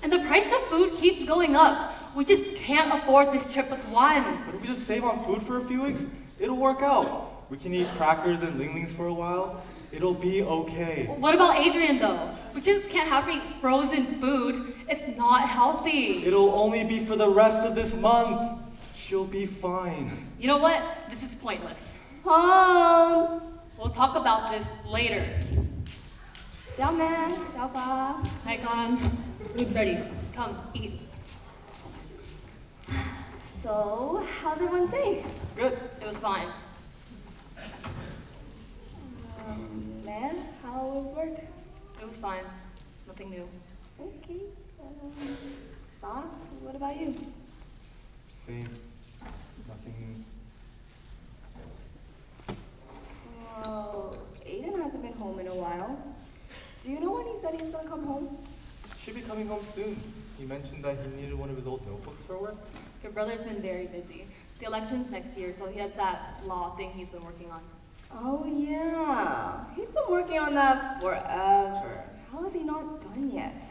And the price of food keeps going up. We just can't afford this trip with one. But if we just save on food for a few weeks, it'll work out. We can eat crackers and linglings for a while. It'll be okay. What about Adrian though? We just can't have her eat frozen food. It's not healthy. It'll only be for the rest of this month. She'll be fine. You know what? This is pointless. We'll talk about this later. Ciao, man. Ciao, ba. Hi, Con. Food's ready. Come, eat. So, how's everyone's day? Good. It was fine. Man, how was work? It was fine. Nothing new. Okay. Don, what about you? Same. Nothing new. Well, Aiden hasn't been home in a while. Do you know when he said he was gonna come home? Should be coming home soon. He mentioned that he needed one of his old notebooks for work. Your brother's been very busy. The election's next year, so he has that law thing he's been working on. Oh yeah, he's been working on that forever. How is he not done yet?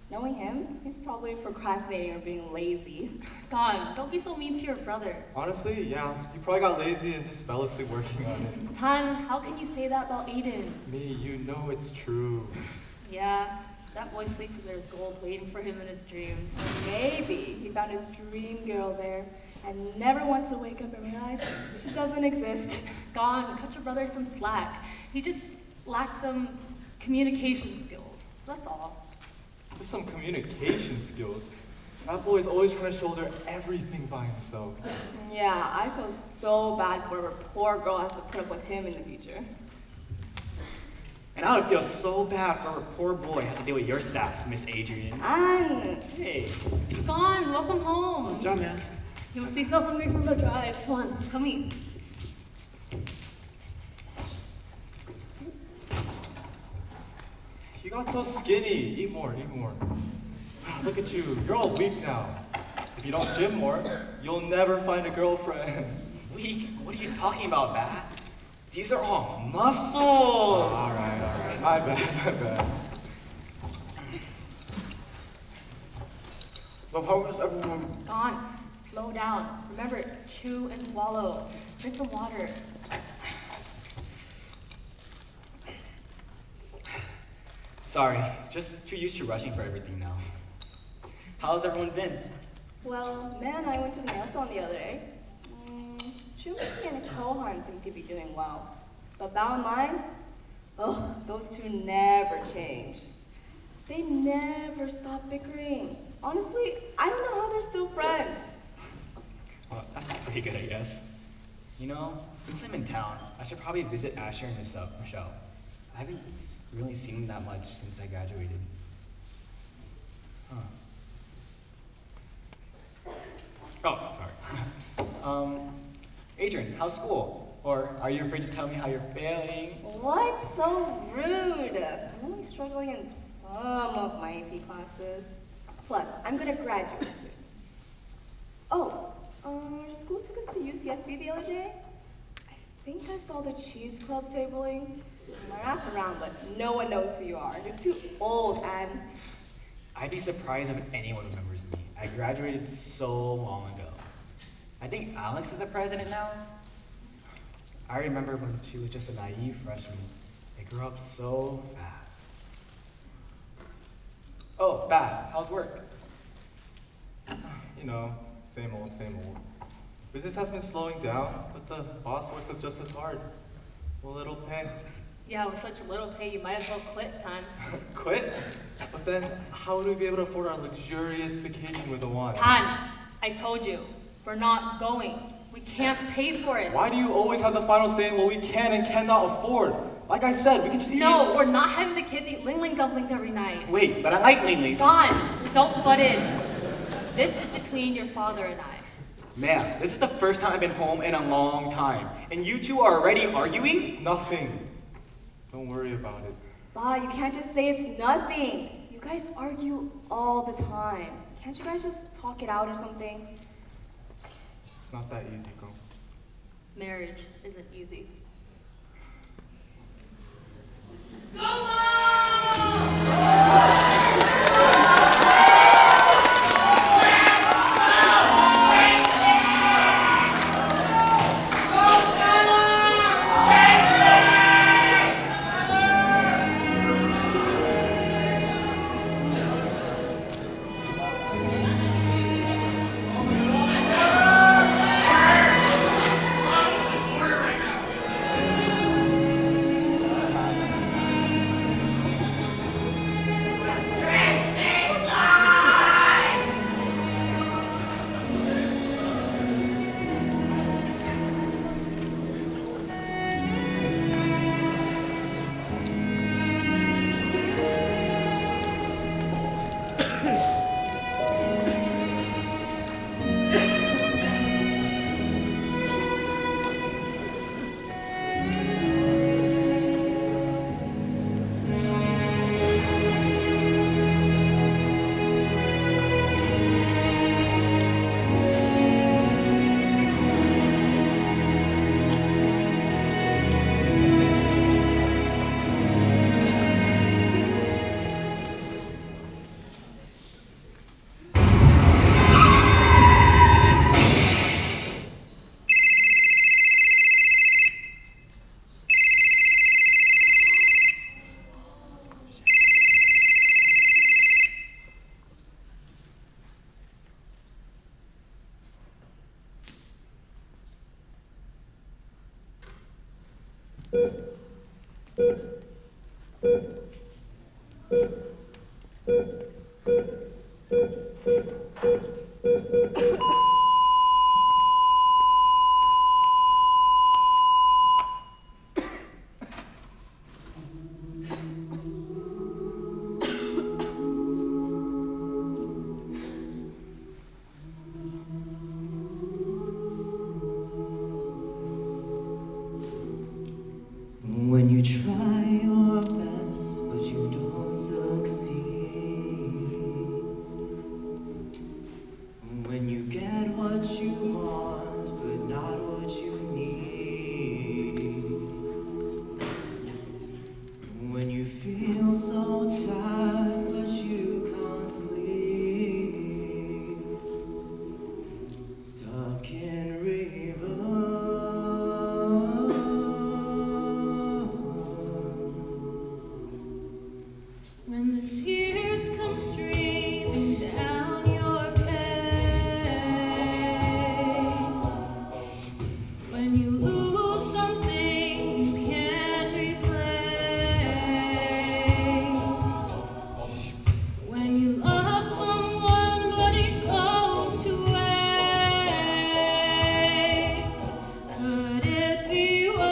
Knowing him, he's probably procrastinating or being lazy. Con, don't be so mean to your brother. Honestly, yeah. He probably got lazy and just fell asleep working on it. Tan, how can you say that about Aiden? Me, you know it's true. Yeah, that boy sleeps with there's gold waiting for him in his dreams. Maybe he found his dream girl there and never wants to wake up and realize she doesn't exist. Gone, cut your brother some slack. He just lacks some communication skills. That's all. There's some communication skills. That boy's always trying to shoulder everything by himself. Yeah, I feel so bad for whatever poor girl has to put up with him in the future. And I would feel so bad for a poor boy has to deal with your sass, Miss Adrian. Hey. Gone, welcome home. Good job, man. You must be so hungry from the drive. Come on, come eat. You got so skinny. Eat more, eat more. Look at you. You're all weak now. If you don't gym more, you'll never find a girlfriend. Weak? What are you talking about, Bat? These are all muscles! All right. My bad. But how was everyone? Gone. Slow down. Remember, chew and swallow. Drink some water. Sorry, just too used to rushing for everything now. How's everyone been? Well, man, I went to the nail salon the other day. Chumiki and Kohan seem to be doing well. But Bao and mine, those two never change. They never stop bickering. Honestly, I don't know how they're still friends. Well, that's pretty good, I guess. You know, since I'm in town, I should probably visit Asher and Michelle. I haven't really seen them that much since I graduated. Oh, sorry. Adrian, how's school? Or are you afraid to tell me how you're failing? What? So rude. I'm only struggling in some of my AP classes. Plus, I'm gonna graduate soon. Oh, school took us to UCSB the other day. I think I saw the cheese club tabling. I asked around, but no one knows who you are. You're too old, and... I'd be surprised if anyone remembers me. I graduated so long ago. I think Alex is the president now. I remember when she was just a naive freshman. They grew up so fast. Oh, Bat, how's work? You know, same old. Business has been slowing down, but the boss works us just as hard. A little pay. Yeah, with such little pay, you might as well quit, Tan. Quit? But then, how would we be able to afford our luxurious vacation with a wine? Tan, I told you, we're not going. We can't pay for it. Why do you always have the final say in what we can and cannot afford? Like I said, we can just eat. No, we're not having the kids eat Ling Ling dumplings every night. Wait, but I like Lingley's. Don, don't butt in. This is between your father and I. Man, this is the first time I've been home in a long time. And you two are already arguing? It's nothing. Don't worry about it. Ba, you can't just say it's nothing. You guys argue all the time. Can't you guys just talk it out or something? It's not that easy, girl. Marriage isn't easy. Go on! When you try your best, but you don't succeed. When you get what you want, but not what you need. When you feel so tired, but you can't sleep. Stuck in reverse. When the tears come streaming down your face, when you lose something you can't replace, when you love someone but it goes to waste, could it be worse?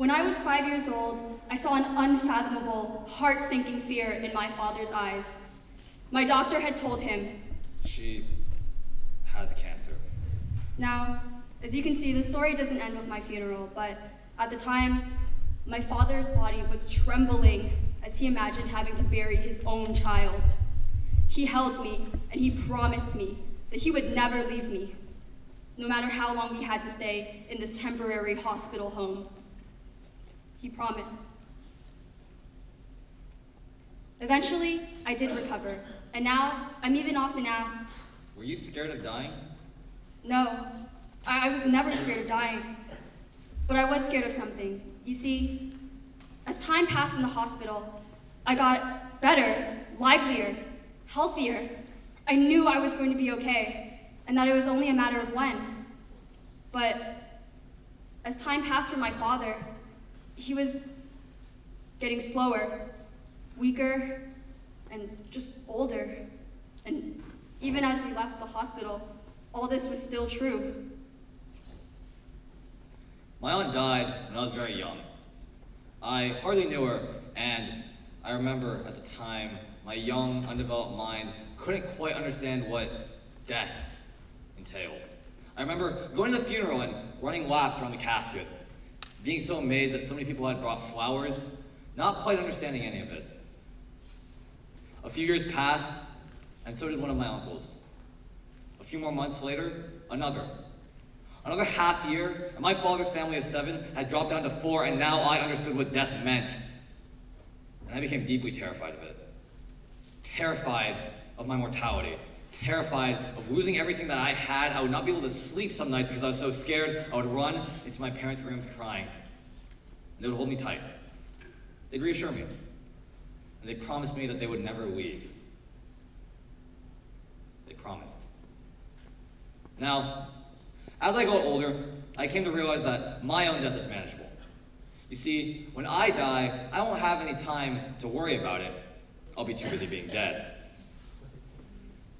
When I was 5 years old, I saw an unfathomable, heart-sinking fear in my father's eyes. My doctor had told him, "She has cancer." Now, as you can see, the story doesn't end with my funeral, but at the time, my father's body was trembling as he imagined having to bury his own child. He held me, and he promised me that he would never leave me, no matter how long we had to stay in this temporary hospital home. He promised. Eventually, I did recover, and now I'm even often asked, Were you scared of dying? no, I was never scared of dying, but I was scared of something. You see, as time passed in the hospital, I got better, livelier, healthier. I knew I was going to be okay, and that it was only a matter of when. But as time passed for my father, he was getting slower, weaker, and just older. And even as we left the hospital, all this was still true. My aunt died when I was very young. I hardly knew her, and I remember at the time, my young, undeveloped mind couldn't quite understand what death entailed. I remember going to the funeral and running laps around the casket, being so amazed that so many people had brought flowers, not quite understanding any of it. A few years passed, and so did one of my uncles. A few more months later, another. Another half year, and my father's family of 7 had dropped down to 4, and now I understood what death meant. And I became deeply terrified of it. Terrified of my mortality. Terrified of losing everything that I had. I would not be able to sleep some nights because I was so scared. I would run into my parents' rooms crying. They would hold me tight. They'd reassure me. And they promised me that they would never leave. They promised. Now, as I got older, I came to realize that my own death is manageable. You see, when I die, I won't have any time to worry about it. I'll be too busy being dead.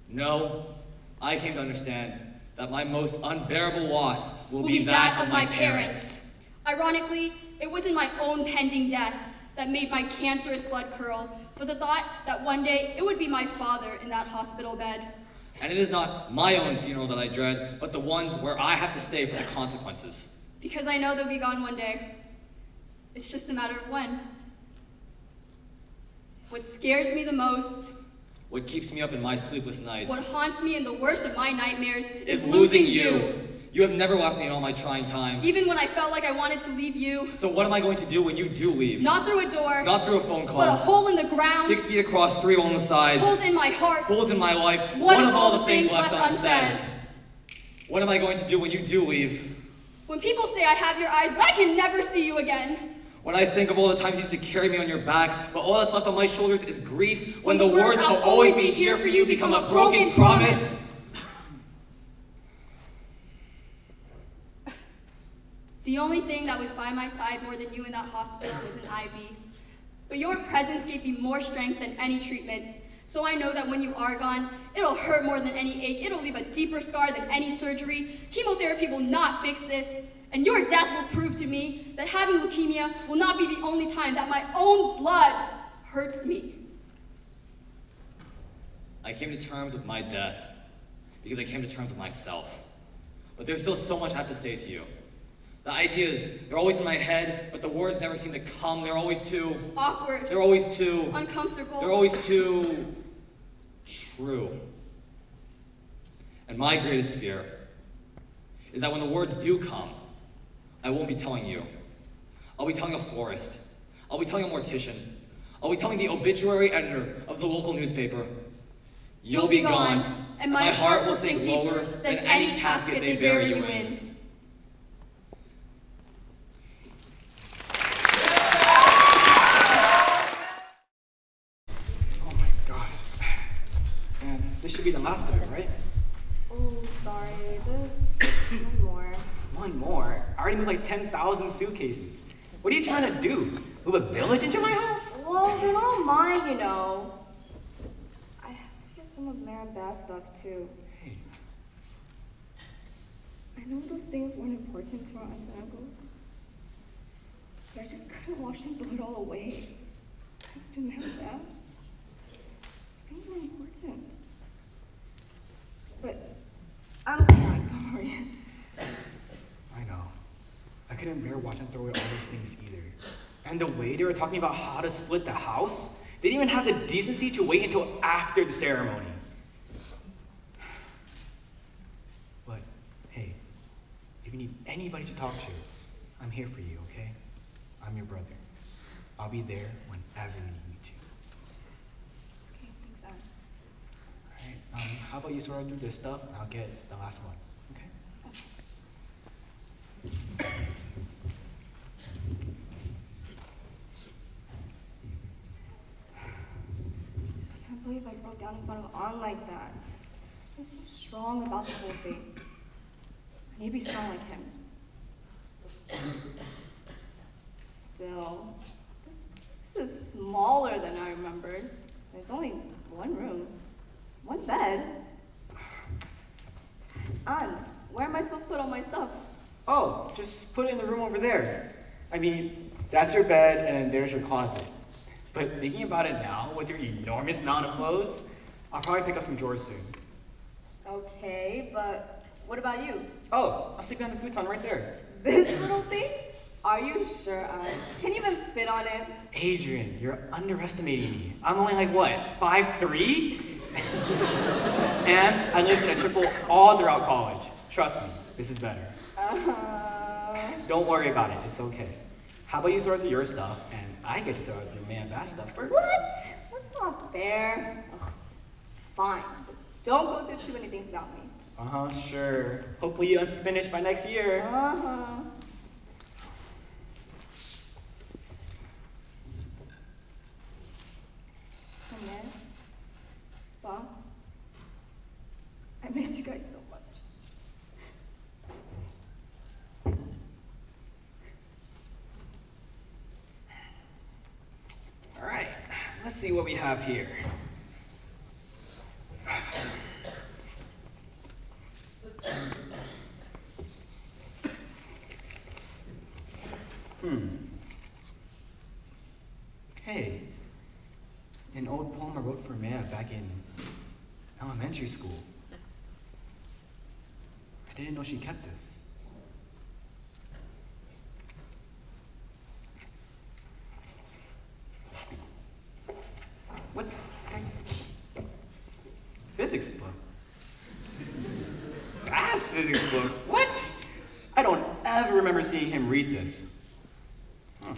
No, I came to understand that my most unbearable loss will be that of my parents. Ironically, it wasn't my own pending death that made my cancerous blood curl, but the thought that one day it would be my father in that hospital bed. And it is not my own funeral that I dread, but the ones where I have to stay for the consequences. Because I know they'll be gone one day. It's just a matter of when. What scares me the most, what keeps me up in my sleepless nights, what haunts me in the worst of my nightmares, is losing you. You have never left me in all my trying times. Even when I felt like I wanted to leave you. So what am I going to do when you do leave? Not through a door. Not through a phone call. But a hole in the ground. 6 feet across, 3 on the sides. Holes in my heart. Holes in my life. One of all the things left unsaid. What am I going to do when you do leave? When people say I have your eyes, but I can never see you again. When I think of all the times you used to carry me on your back, but all that's left on my shoulders is grief. When the words "I'll always be here for you" become a broken promise. The only thing that was by my side more than you in that hospital was an IV. But your presence gave me more strength than any treatment. So I know that when you are gone, it'll hurt more than any ache. It'll leave a deeper scar than any surgery. Chemotherapy will not fix this. And your death will prove to me that having leukemia will not be the only time that my own blood hurts me. I came to terms with my death because I came to terms with myself. But there's still so much I have to say to you. The ideas, they're always in my head, but the words never seem to come. They're always too... awkward. They're always too... uncomfortable. They're always too... true. And my greatest fear is that when the words do come, I won't be telling you. I'll be telling a florist. I'll be telling a mortician. I'll be telling the obituary editor of the local newspaper. You'll be gone, and my heart will sink lower than any casket they bury you in. Oh my gosh. Man, this should be the last of it, right? Oh, sorry. There's one more. One more? I already moved like 10,000 suitcases. What are you trying to do? Move a village into my house? Well, they're not mine, you know. I have to get some of Marin Bass stuff, too. Hey. I know those things weren't important to our aunts and uncles. but I just couldn't watch them throw it all away. I just didn't have that. Things were important. But I'm fine, don't worry. I know. I couldn't bear watching them throw away all those things either. And the way they were talking about how to split the house, they didn't even have the decency to wait until after the ceremony. But, hey, if you need anybody to talk to, I'm here for you, okay? I'm your brother. I'll be there whenever you need me to. Okay, thanks, Anne. Alright, how about you sort out through this stuff, and I'll get the last one, okay? I can't believe I broke down in front of Anne like that. He's been so strong about the whole thing. I need to be strong like him. Still, this is smaller than I remembered. There's only one room, one bed. Anne, where am I supposed to put all my stuff? Oh, just put it in the room over there. I mean, that's your bed, and then there's your closet. But thinking about it now, with your enormous amount of clothes, I'll probably pick up some drawers soon. Okay, but what about you? Oh, I'll sleep on the futon right there. This little thing? Are you sure, Anne? Can you even fit on it? Adrian, you're underestimating me. I'm only like, what, 5'3"? And I lived in a triple all throughout college. Trust me, this is better. Don't worry about it, it's okay. How about you sort through your stuff, and I get to sort through man bass stuff first? What? That's not fair. Ugh. Fine, but don't go through too many things without me. Uh-huh, sure. Hopefully you're finished by next year. Uh-huh. Amen. Bob, I miss you guys so much. All right, let's see what we have here. Hey, an old poem I wrote for Maya back in elementary school. I didn't know she kept this. What? Physics book? Bass physics book? What? I don't ever remember seeing him read this. Huh.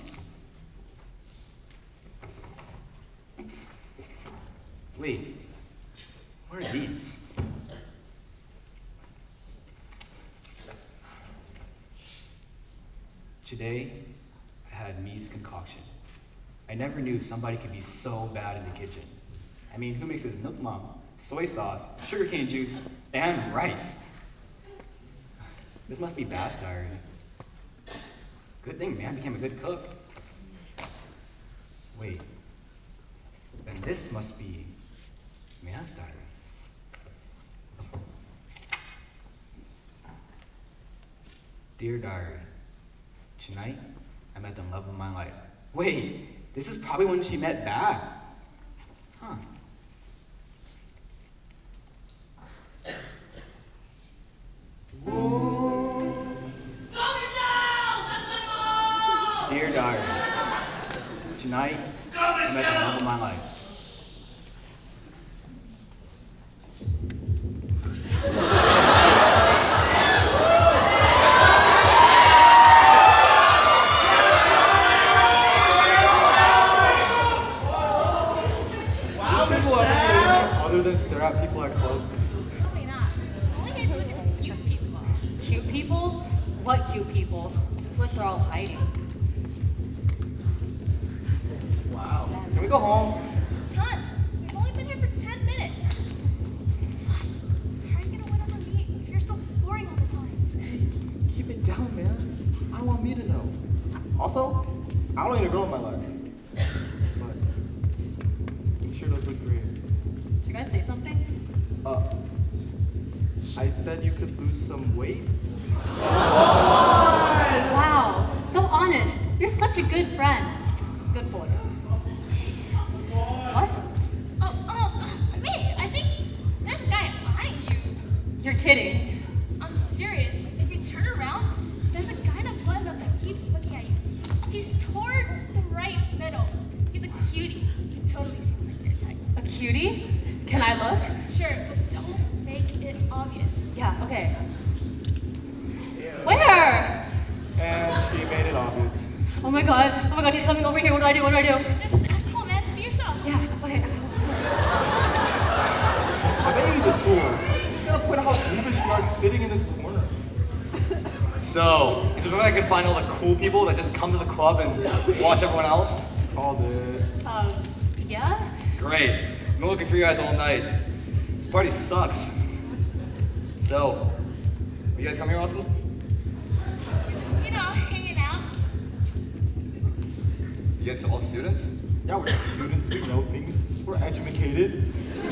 Wait, what are these? Today, I had Me's concoction. I never knew somebody could be so bad in the kitchen. I mean, who mixes milk mom, soy sauce, sugarcane juice, and rice? This must be Bass Diary. Good thing man became a good cook. Wait, then this must be Man's Diary. Dear Diary, tonight I met the love of my life. Wait, this is probably when she met Bab. Huh. Dear Diary, tonight I met the love of my life. Other than stare at people at clubs. Probably not. Only here to with cute people. Cute people? What cute people? It's like they're all hiding. Wow. Can we go home? Ton, we've only been here for 10 minutes. Plus, how are you gonna win over me if you're so boring all the time? Hey, keep it down, man. I don't want me to know. Also, I don't need a girl in my life. But you sure does look great. Did you guys say something? I said you could lose some weight. Wow, so honest. You're such such a good friend. Good boy. What? Wait, I think there's a guy eyeing you. You're kidding. I'm serious. If you turn around, there's a guy in a button-up that keeps looking at you. He's towards the right middle. He's a cutie. He totally seems like your type. A cutie? Can I look? Sure, but don't make it obvious. Yeah, okay. Where? And she made it obvious. Oh my god, he's coming over here. What do I do? Just ask him, man. Be yourself. Yeah, okay. I bet he's a tool. He's gonna point out how foolish you are sitting in this corner. So, is there a way I can find all the cool people that just come to the club and watch everyone else? Called it. Yeah? Great. I've been looking for you guys all night. This party sucks. So, you guys come here often? We're just, hanging out. You guys all students? Yeah, we're students, we know things. We're educated.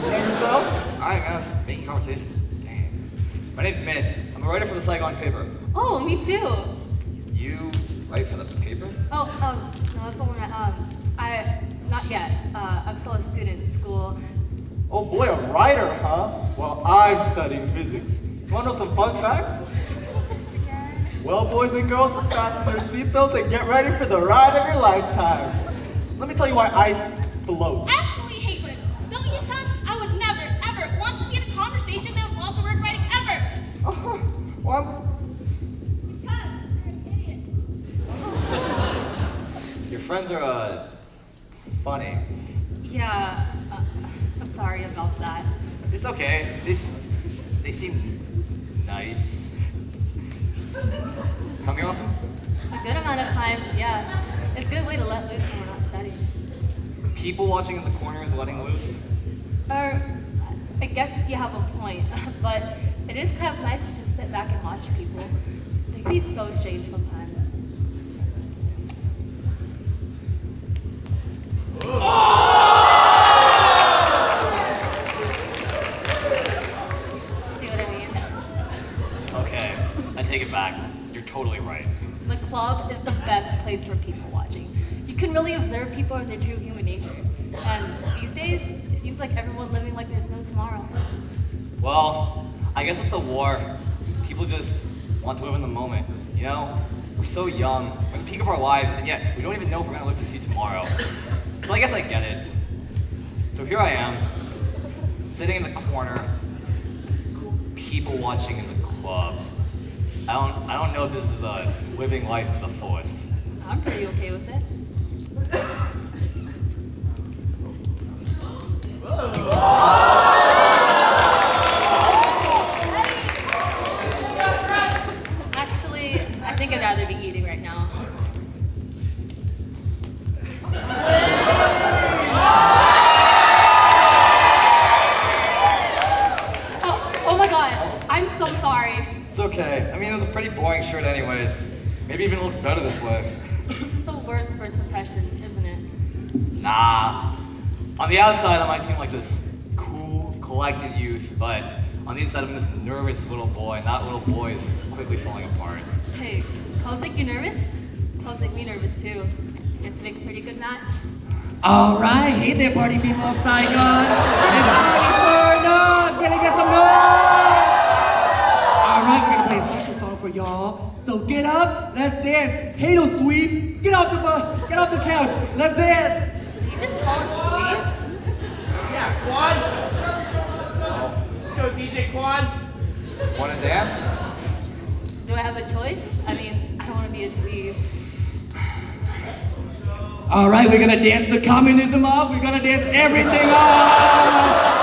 And yourself? Alright, man, let's make conversation. Dang. My name's Min. I'm a writer for the Saigon paper. Oh, me too. You write for the paper? Oh, no, that's the one that, not yet. I'm still a student in school. Oh boy, a writer, huh? Well, I'm studying physics. You wanna know some fun facts? This again. Well, boys and girls, fasten your seatbelts and get ready for the ride of your lifetime. Let me tell you why ice floats. I absolutely hate writing. Don't you, Ton? I would never, ever want to be in a conversation that involves the word writing ever. Well, Your friends are, funny. Yeah, I'm sorry about that. It's okay. They seem nice. Come here often? A good amount of times, yeah. It's a good way to let loose when we're not studying. People watching in the corner is letting loose. Or, I guess you have a point, but it is kind of nice to just sit back and watch people. They can be so strange sometimes. See what I mean? Okay, I take it back. You're totally right. The club is the best place for people watching. You can really observe people in their true human nature. And these days, it seems like everyone living like there's no tomorrow. Well, I guess with the war, people just want to live in the moment. We're so young, we're at the peak of our lives, and yet we don't even know if we're gonna live to see tomorrow. So I guess I get it. So here I am, sitting in the corner, people watching in the club. I don't know if this is living life to the fullest. I'm pretty okay with it. Actually, I think I'd rather be eating right now. Oh my god, I'm so sorry. It's okay. I mean, it was a pretty boring shirt anyways. Maybe even looks better this way. This is the worst first impression, isn't it? Nah. On the outside, I might seem like this cool, collected youth, but on the inside, I'm this nervous little boy, and that little boy is quickly falling apart. Hey, clothes make you nervous? Clothes make me nervous too. It's make a pretty good match. All right, hey there, party people of Saigon. It's party turned up. Gonna get some noise. All right, we're gonna play a special song for y'all. So get up, let's dance. Hey, those dweebs, get off the bus, get off the couch, let's dance. Did you just call us dweebs? Yeah, Quan. Let's go, DJ Quan. Wanna dance? Do I have a choice? I mean, I don't want to be a dweeb. All right, we're gonna dance the communism off. We're gonna dance everything off.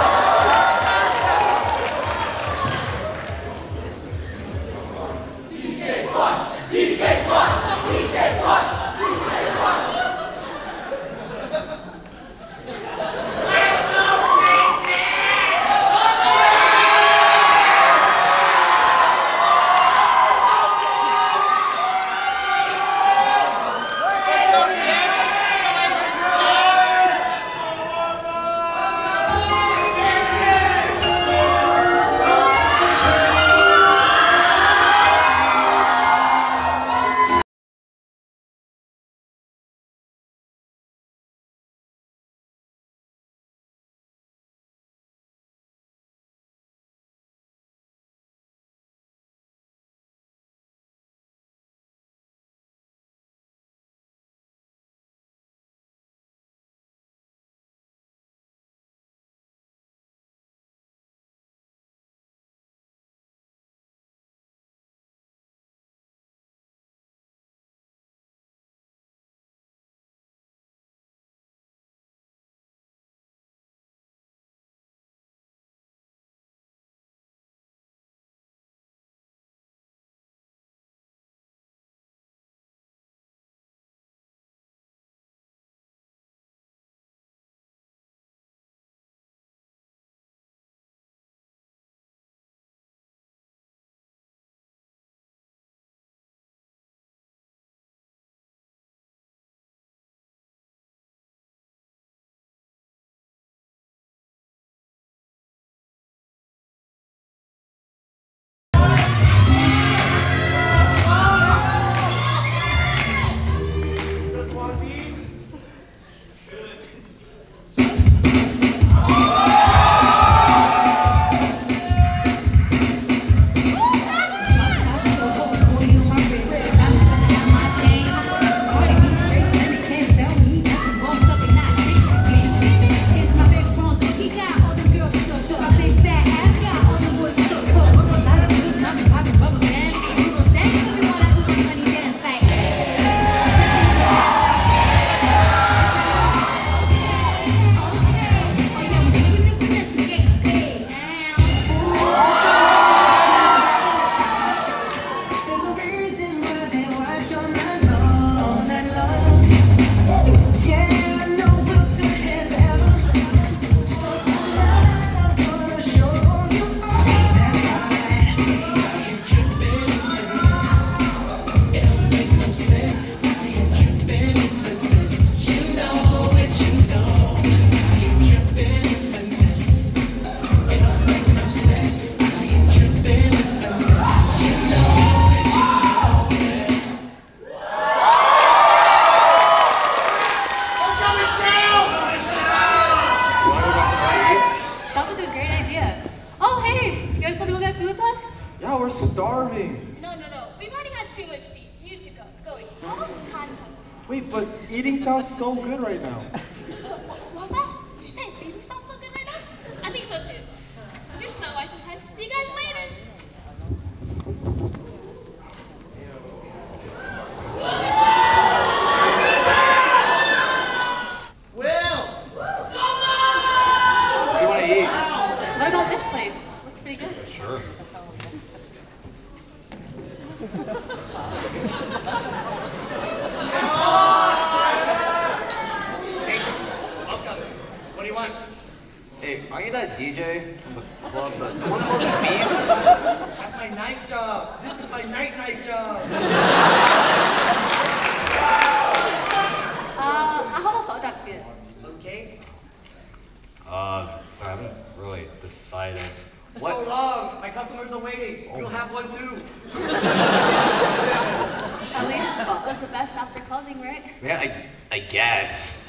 now, we're starving. No. We've already had too much tea. You two go eat. Oh, time. Wait, but eating sounds so good right now. What was that? Did you say baby sounds so good right now? I think so too. You're so wise sometimes. See you guys later. Will! What do you want to eat? What about this place? Looks pretty good. Sure. Hey, welcome. What do you want? Hey, aren't you that DJ from the club, the one that loves beats? That's my night job. This is my night job. How about phở đặc biệt? Okay. Sorry, I haven't really decided. So long. My customers are waiting. You'll have one too. At least phở was the best after clubbing, right? Man, I guess.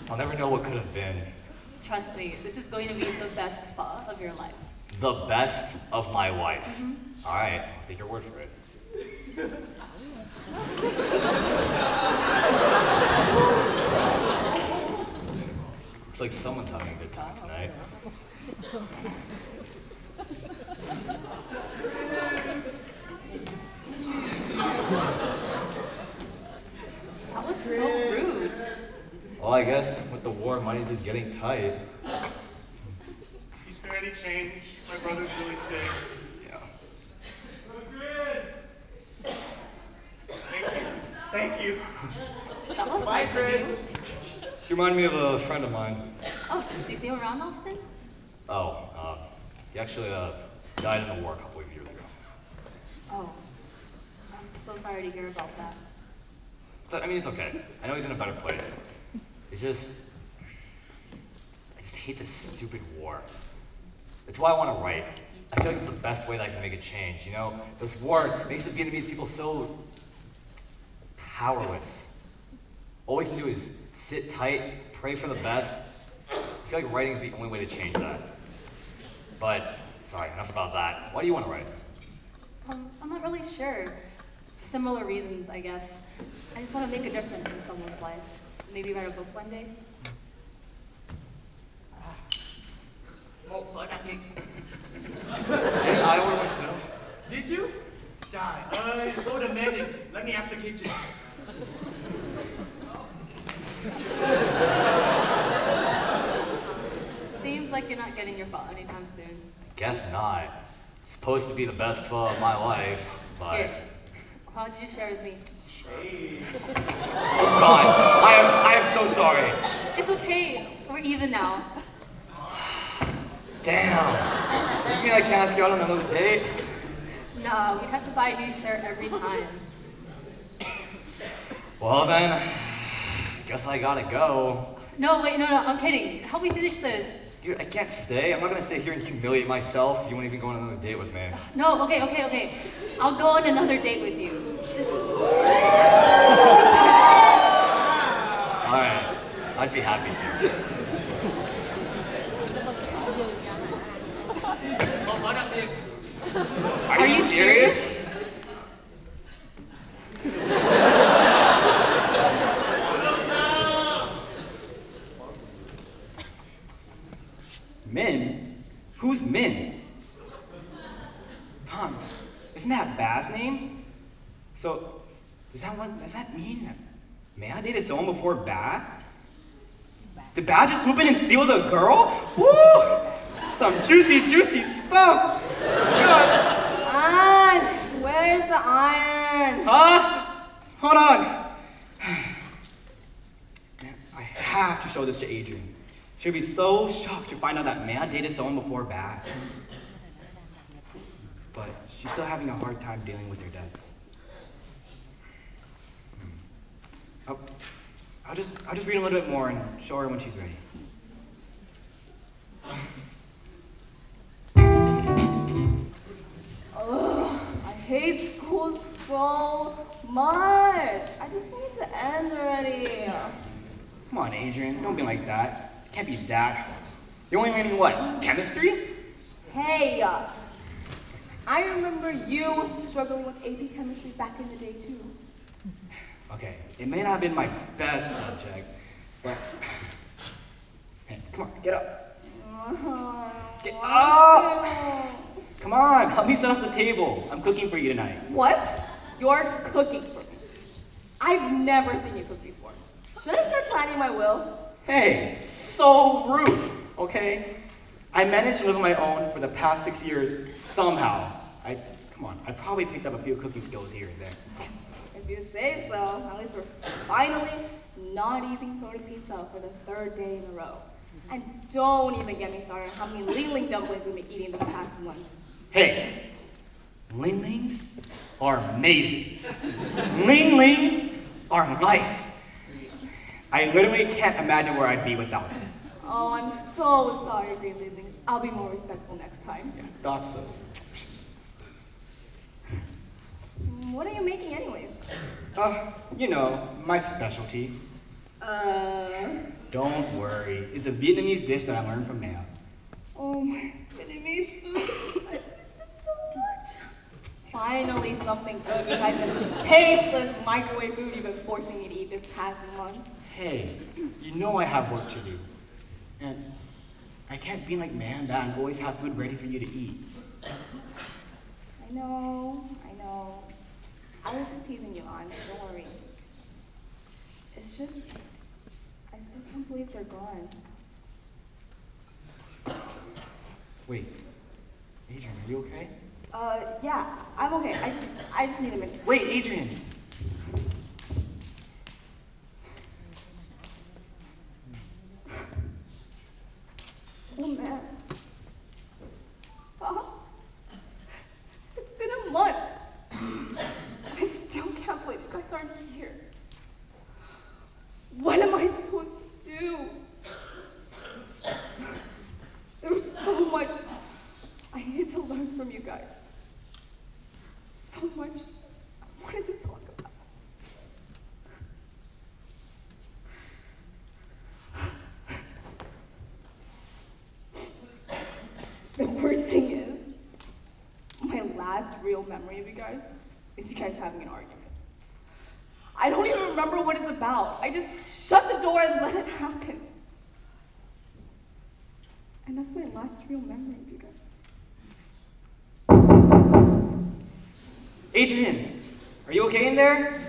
I'll never know what could have been. Trust me, this is going to be the best phở of your life. The best of my life. All right, I'll take your word for it. Looks like someone's having a good time tonight. That was so rude. Well, I guess with the war, money's just getting tight. You spare any change? My brother's really sick. Yeah. Thank you. That was Bye, nice of you. Chris. You remind me of a friend of mine. Oh, do you see him around often? He actually died in the war a couple of years ago. Oh, I'm so sorry to hear about that. I mean, it's okay. I know he's in a better place. It's just, I just hate this stupid war. That's why I want to write. I feel like it's the best way that I can make a change, you know? This war makes the Vietnamese people so powerless. All we can do is sit tight, pray for the best. I feel like writing is the only way to change that. But, sorry, enough about that. Why do you want to write? I'm not really sure. For similar reasons, I guess. I just want to make a difference in someone's life. Maybe write a book one day. Một phở đặc biệt. Hey, I ordered one too. Did you? Trời ơi, so demanding. Let me ask the kitchen. Seems like you're not getting your pho anytime soon. Guess not. It's supposed to be the best pho of my life, but... Here, how did you share with me? Oh God, I am so sorry. It's okay. We're even now. Damn. Does this mean I can't ask you out on another date? No, we'd have to buy a new shirt every time. Well then, guess I gotta go. No, wait, no, I'm kidding. Help me finish this. Dude, I can't stay. I'm not gonna stay here and humiliate myself. You won't even go on another date with me. No, okay. I'll go on another date with you. Alright, I'd be happy to. Một phở đặc biệt. Are you serious? Min? Who's Min? Tom, isn't that Ba's name? So, does that mean that May I dated someone before Ba? Did Ba just swoop in and steal the girl? Woo! Some juicy stuff! God. Iron! Where's the iron? Huh? Just hold on. Man, I have to show this to Adrian. She'll be so shocked to find out that Maya dated someone before Bat. But she's still having a hard time dealing with her debts. I'll just read a little bit more and show her when she's ready. Ugh, I hate school so much. I just need it to end already. Come on, Adrian, don't be like that. It can't be that. You're only learning what? Chemistry? Hey, I remember you struggling with AP chemistry back in the day too. Okay, it may not have been my best subject, but... Hey, come on, get up. Get up! Come on, help me set up the table. I'm cooking for you tonight. What? You're cooking for me? I've never seen you cook before. Should I start planning my will? Hey, so rude, okay? I managed to live on my own for the past 6 years somehow. Come on, I probably picked up a few cooking skills here and there. If you say so, at least we're finally not eating produce pizza for the 3rd day in a row. And don't even get me started on how many ling-ling dumplings we've been eating this past month. Hey, ling-lings are amazing. Ling-lings are life. I literally can't imagine where I'd be without them. Oh, I'm so sorry, Green Ling-lings. I'll be more respectful next time. Yeah, thought so. What are you making anyways? You know, my specialty. Don't worry. It's a Vietnamese dish that I learned from Maya. Oh, my Vietnamese food. I missed it so much. Finally, something good besides the tasteless microwave food you've been forcing me to eat this past month. Hey, you know I have work to do. And I can't be like Manda and always have food ready for you to eat. I know. I was just teasing you, on. Don't worry. It's just, I still can't believe they're gone. Wait, Adrian, are you okay? Yeah, I'm okay. I just need a minute. Wait, Adrian! Oh, man. It's been a month. I still can't believe you guys aren't here. What am I supposed to do? There was so much I needed to learn from you guys. So much I wanted to talk about. The worst thing is, my last real memory of you guys is you guys having an argument. I don't even remember what it's about. I just shut the door and let it happen. And that's my last real memory of you guys. Adrian, are you okay in there?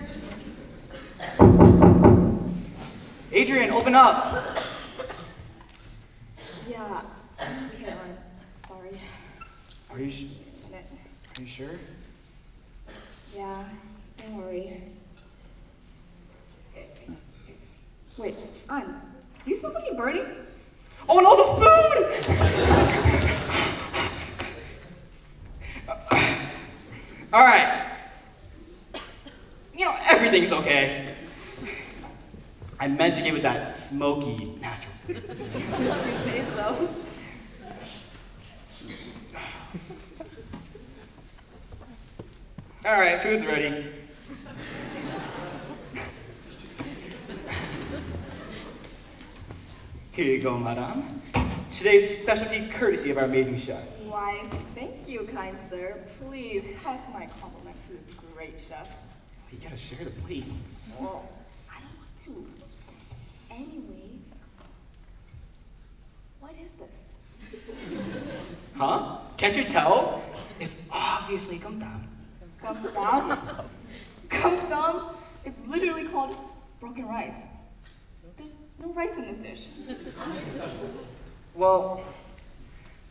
Adrian, open up! Yeah, okay, I'm sorry. Are you sure? Yeah, don't worry. Wait, do you smell something burning? Oh no, the food! All right. You know, everything's okay. I meant to give it that smoky, natural food. You say so. All right, food's ready. Here you go, madame. Today's specialty courtesy of our amazing chef. Why, thank you, kind sir. Please pass my compliments to this great chef. You gotta share the plate. Well, I don't want to. Anyways, what is this? Huh? Can't you tell? It's obviously gumdam. Gumdam? Gumdam? It's literally called broken rice. There's no rice in this dish. Well,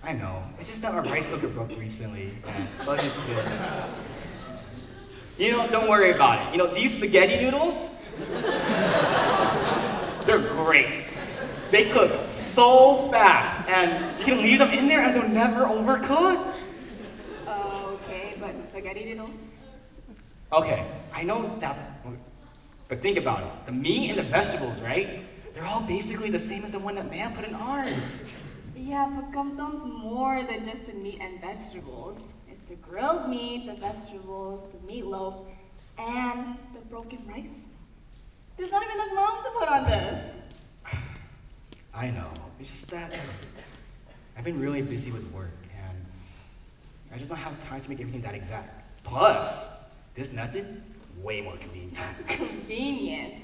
I know. It's just that our rice cooker broke recently, but it's good. You know, don't worry about it. You know, these spaghetti noodles, they're great. They cook so fast, and you can leave them in there and they'll never overcook. Okay, but spaghetti noodles? Okay, I know that's, but think about it. The meat and the vegetables, right? They're all basically the same as the one that Maya put in ours. Yeah, but gumdam's more than just the meat and vegetables. It's the grilled meat, the vegetables, the meatloaf, and the broken rice. There's not even enough mom to put on this. I know. It's just that I've been really busy with work, and I just don't have time to make everything that exact. Plus, this method, way more convenient. Convenient.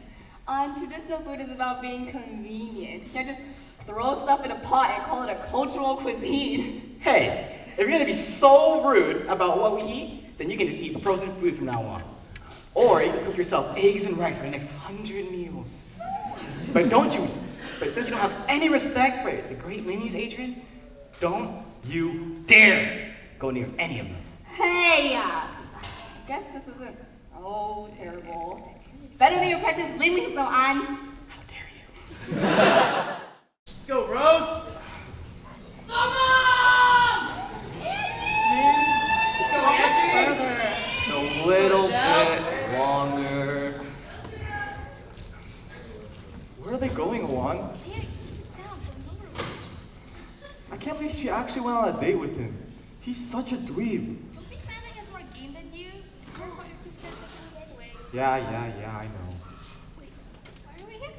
Traditional food is about being convenient. You can't just throw stuff in a pot and call it a cultural cuisine. Hey, if you're gonna be so rude about what we eat, then you can just eat frozen food from now on. Or you can cook yourself eggs and rice for the next 100 meals. But since you don't have any respect for the great ladies, Adrian, don't you dare go near any of them. Hey, I guess this isn't so terrible. Better than your precious lilies, though, Anne. How dare you? Let's go, Rose. Come on! Let's go, Angie. Just a little bit longer. Where are they going, Juan? Hey, keep it down. The number watch. I can't believe she actually went on a date with him. He's such a dweeb. Don't think man that has more game than you. It's your fault you're too scared to make anyways. Yeah, I know. Wait, why are we here?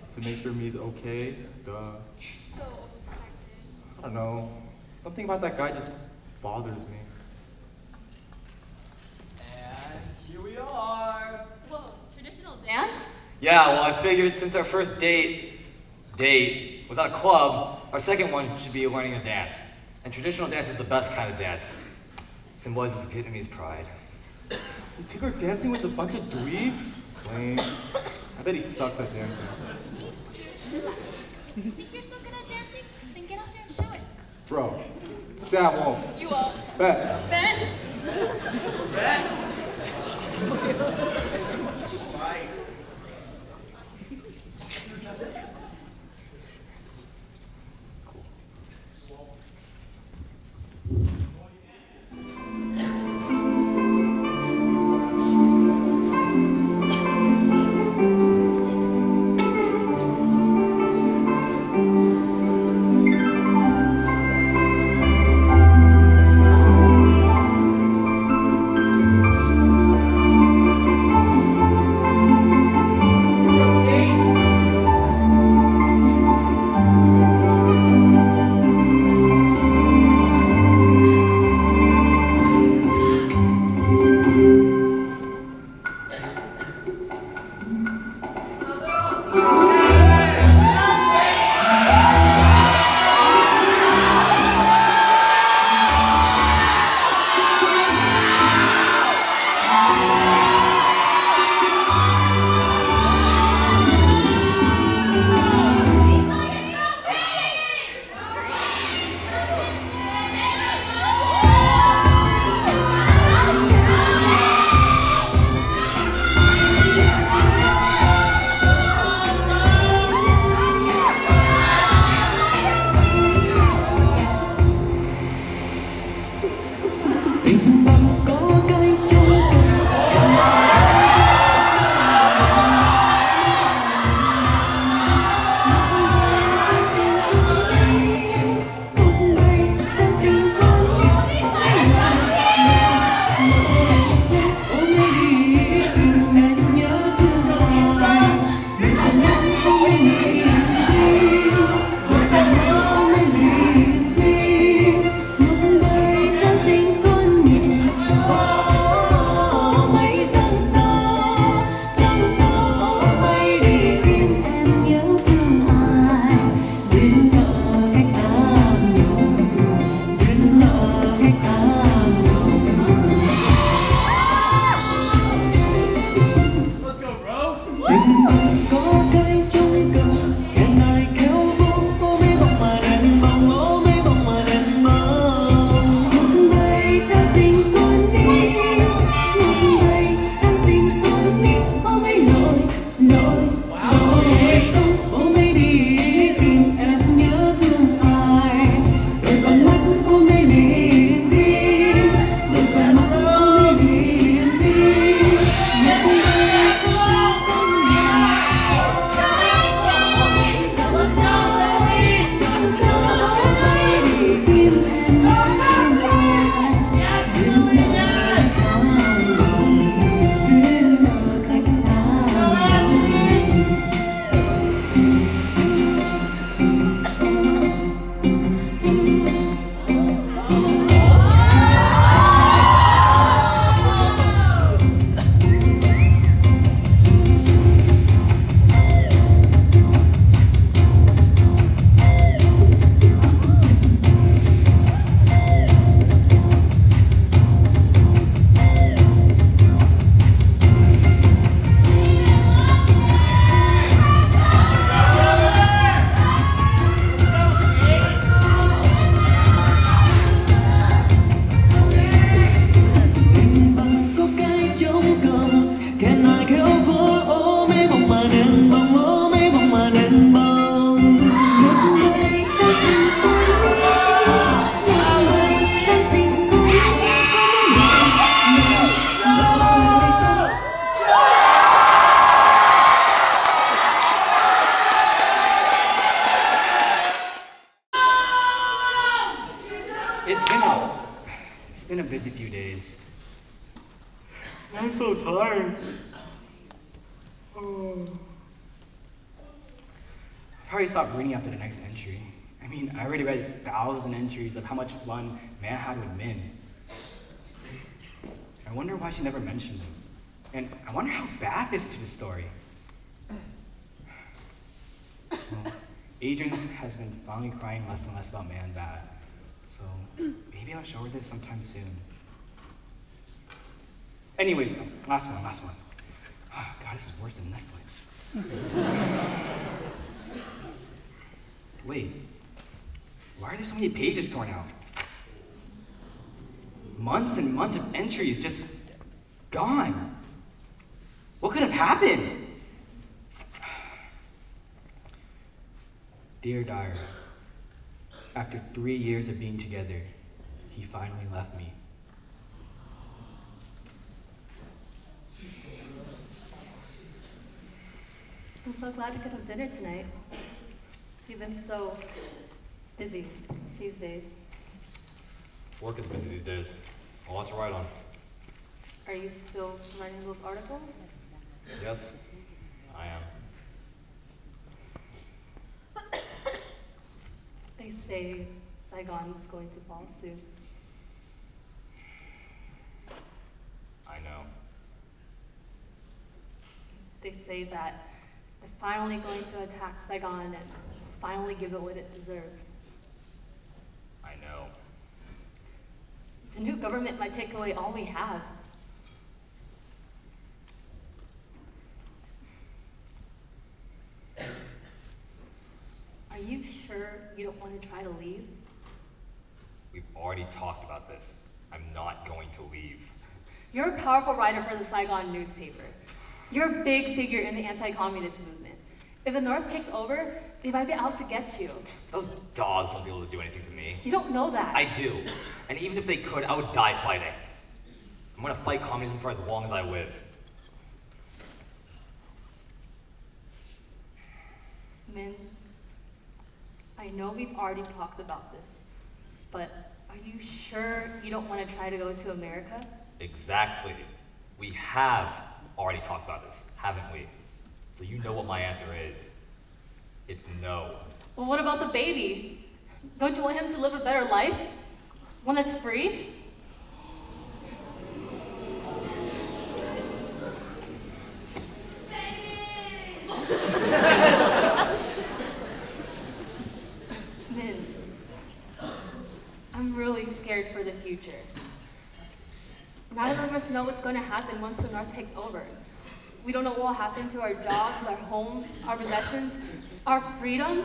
To make sure me's okay. Duh. You're so overprotected. I don't know. Something about that guy just bothers me. And here we are. Whoa, traditional dance? Yeah, well, I figured since our first date was at a club, our second one should be learning a dance. And traditional dance is the best kind of dance. Symbolizes Vietnamese pride. You take her dancing with a bunch of dweebs? Lame. I bet he sucks at dancing. Me too. If you think you're so good at dancing, then get out there and show it. Bro, Sam won't. You won't. Bet. Ben? Bye. It's been a busy few days. I'm so tired. Oh. I'll probably stop reading after the next entry. I mean, I already read 1,000 entries of how much fun Man had with Min. I wonder why she never mentioned him. And I wonder how Bath is to the story. Well, Adrian has been finally crying less and less about Man and Bath. So maybe I'll show her this sometime soon. Anyways, last one. Oh, God, this is worse than Netflix. Wait, why are there so many pages torn out? Months and months of entries just gone. What could have happened? Dear Dyer, after 3 years of being together, he finally left me. I'm so glad you could have dinner tonight. You've been so busy these days. Work is busy these days. A lot to write on. Are you still writing those articles? Yes, I am. They say Saigon is going to fall soon. I know. They say that they're finally going to attack Saigon and finally give it what it deserves. I know. The new government might take away all we have. Are you sure you don't want to try to leave? We've already talked about this. I'm not going to leave. You're a powerful writer for the Saigon newspaper. You're a big figure in the anti-communist movement. If the North takes over, they might be out to get you. Those dogs won't be able to do anything to me. You don't know that. I do. And even if they could, I would die fighting. I'm gonna fight communism for as long as I live. Min, I know we've already talked about this, but are you sure you don't want to try to go to America? Exactly. We have already talked about this, haven't we? So you know what my answer is. It's no. Well, what about the baby? Don't you want him to live a better life? One that's free? Min, I'm really scared for the future. Neither of us know what's going to happen once the North takes over. We don't know what will happen to our jobs, our homes, our possessions, our freedom.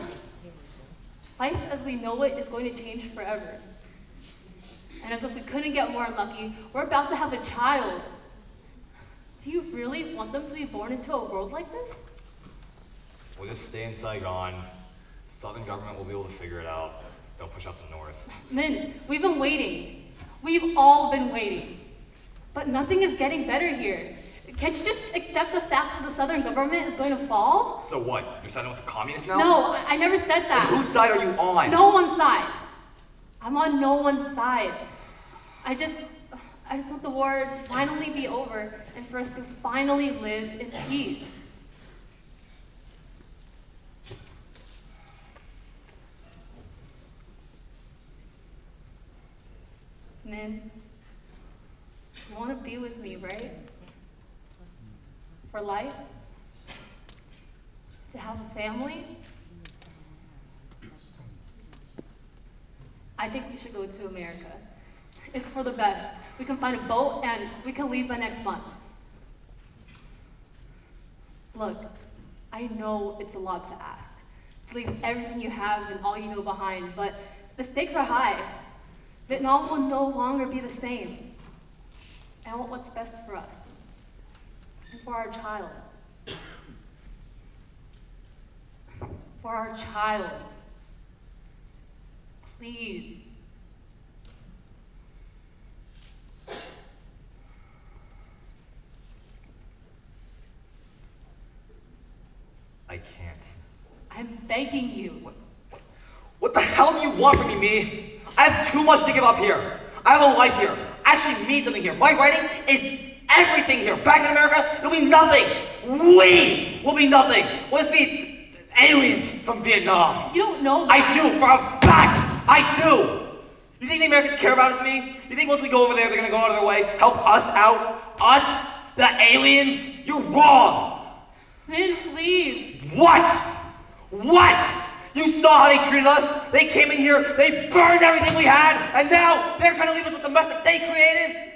Life as we know it is going to change forever. And as if we couldn't get more unlucky, we're about to have a child. Do you really want them to be born into a world like this? We'll just stay in Saigon. The Southern government will be able to figure it out. They'll push out the North. Min, we've been waiting. We've all been waiting. But nothing is getting better here. Can't you just accept the fact that the Southern government is going to fall? So what? You're siding with the communists now? No, I never said that. And whose side are you on? No one's side. I'm on no one's side. I just want the war to finally be over and for us to finally live in peace. Min, you want to be with me, right? For life? To have a family? I think we should go to America. It's for the best. We can find a boat and we can leave by next month. Look, I know it's a lot to ask, to leave everything you have and all you know behind, but the stakes are high. Vietnam will no longer be the same. I want what's best for us and for our child. For our child. Please. I can't. I'm begging you. What the hell do you want from me, I have too much to give up here. I have a life here. I actually mean something here. My writing is everything here. Back in America, it'll be nothing. We will be nothing. We'll just be aliens from Vietnam. You don't know that. I do, for a fact. I do. You think the Americans care about us, me? You think once we go over there, they're gonna go out of their way, help us out? Us? The aliens? You're wrong. Min, please. What? What? You saw how they treated us? They came in here, they burned everything we had, and now they're trying to leave us with the mess that they created?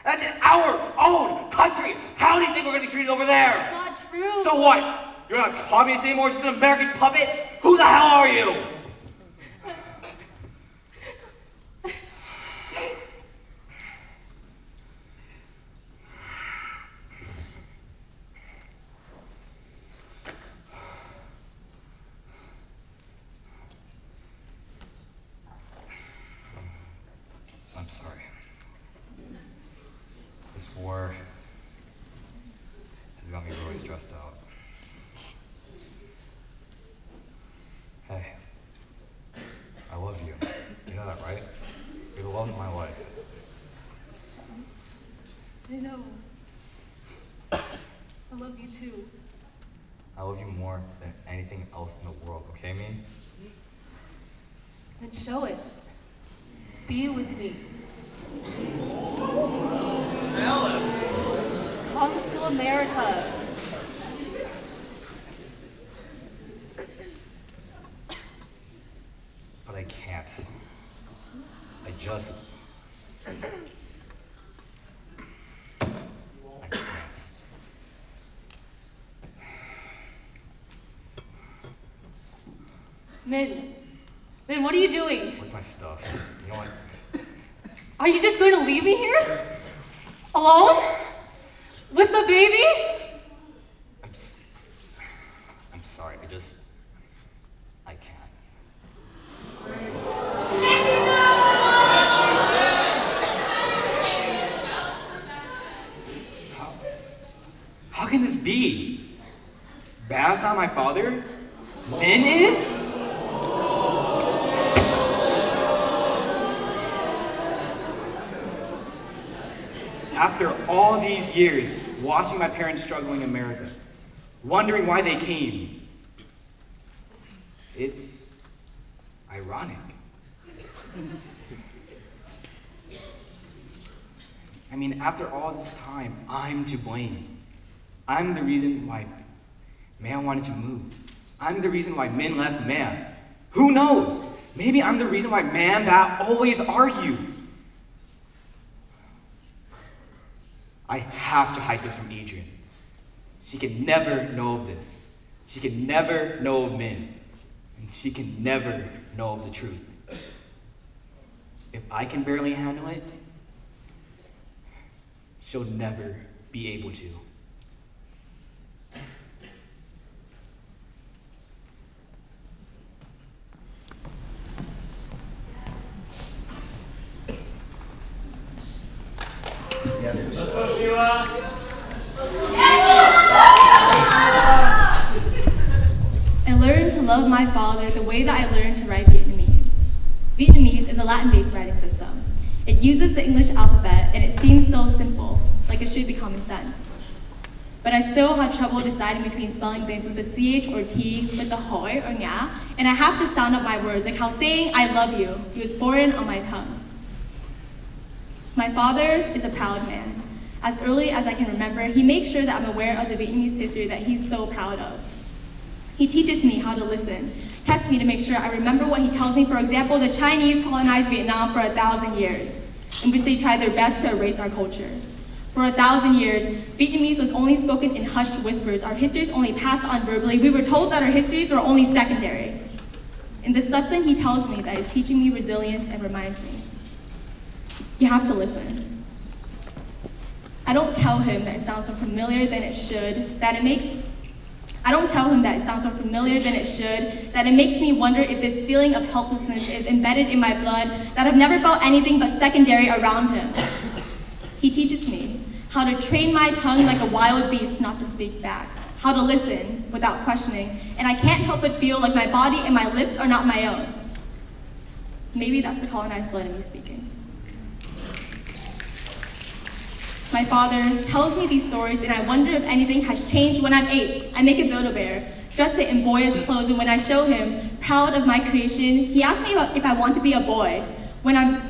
That's in our own country. How do you think we're gonna be treated over there? It's not true. So what? You're not communist anymore, just an American puppet? Who the hell are you? I'm sorry. This war has got me really stressed out. Hey, I love you. You know that, right? You're the love of my life. I know. I love you too. I love you more than anything else in the world, okay, me? Then show it. Be with me. Come to America. But I can't. I just... I can't. Min, what are you doing? Where's my stuff? You know what? Are you just going to leave me here? Alone? With the baby? I'm sorry, I can't. How can this be? Baz's not my father? Min is? After all these years, watching my parents struggling in America, wondering why they came, it's ironic. I mean, after all this time, I'm to blame. I'm the reason why Man wanted to move. I'm the reason why Min left Man. Who knows? Maybe I'm the reason why Man Bat always argue. I have to hide this from Adrian. She can never know of this. She can never know of Min. And she can never know of the truth. If I can barely handle it, she'll never be able to. Let's go, Sheila. I learned to love my father the way that I learned to write Vietnamese. Vietnamese is a Latin-based writing system. It uses the English alphabet, and it seems so simple, like it should be common sense. But I still had trouble deciding between spelling things with a CH or T, with a hoi or nga, and I have to sound up my words, like how saying I love you was foreign on my tongue. My father is a proud man. As early as I can remember, he makes sure that I'm aware of the Vietnamese history that he's so proud of. He teaches me how to listen, tests me to make sure I remember what he tells me. For example, the Chinese colonized Vietnam for 1,000 years, in which they tried their best to erase our culture. For 1,000 years, Vietnamese was only spoken in hushed whispers. Our histories only passed on verbally. We were told that our histories were only secondary. In this lesson, he tells me that he's teaching me resilience and reminds me, you have to listen. I don't tell him that it sounds more familiar than it should, that it makes me wonder if this feeling of helplessness is embedded in my blood, that I've never felt anything but secondary around him. He teaches me how to train my tongue like a wild beast not to speak back, how to listen without questioning, and I can't help but feel like my body and my lips are not my own. Maybe that's the colonized blood in me speaking. My father tells me these stories, and I wonder if anything has changed when I'm 8. I make a Build-A-Bear, dress it in boyish clothes, and when I show him, proud of my creation, he asks me if I want to be a boy. When I'm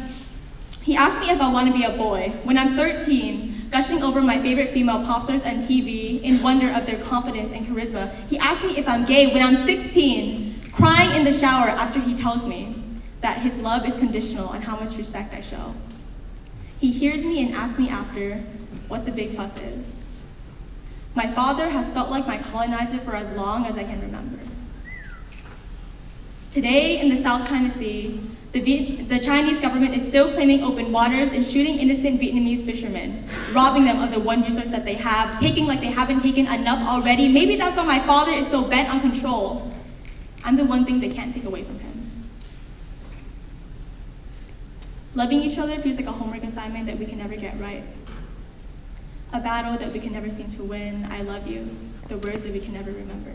13, gushing over my favorite female pop stars on TV in wonder of their confidence and charisma, he asks me if I'm gay when I'm 16, crying in the shower after he tells me that his love is conditional on how much respect I show. He hears me and asks me after what the big fuss is. My father has felt like my colonizer for as long as I can remember. Today in the South China Sea, the Chinese government is still claiming open waters and shooting innocent Vietnamese fishermen, robbing them of the one resource that they have, taking like they haven't taken enough already. Maybe that's why my father is so bent on control. I'm the one thing they can't take away from him. Loving each other feels like a homework assignment that we can never get right. A battle that we can never seem to win. I love you, the words that we can never remember.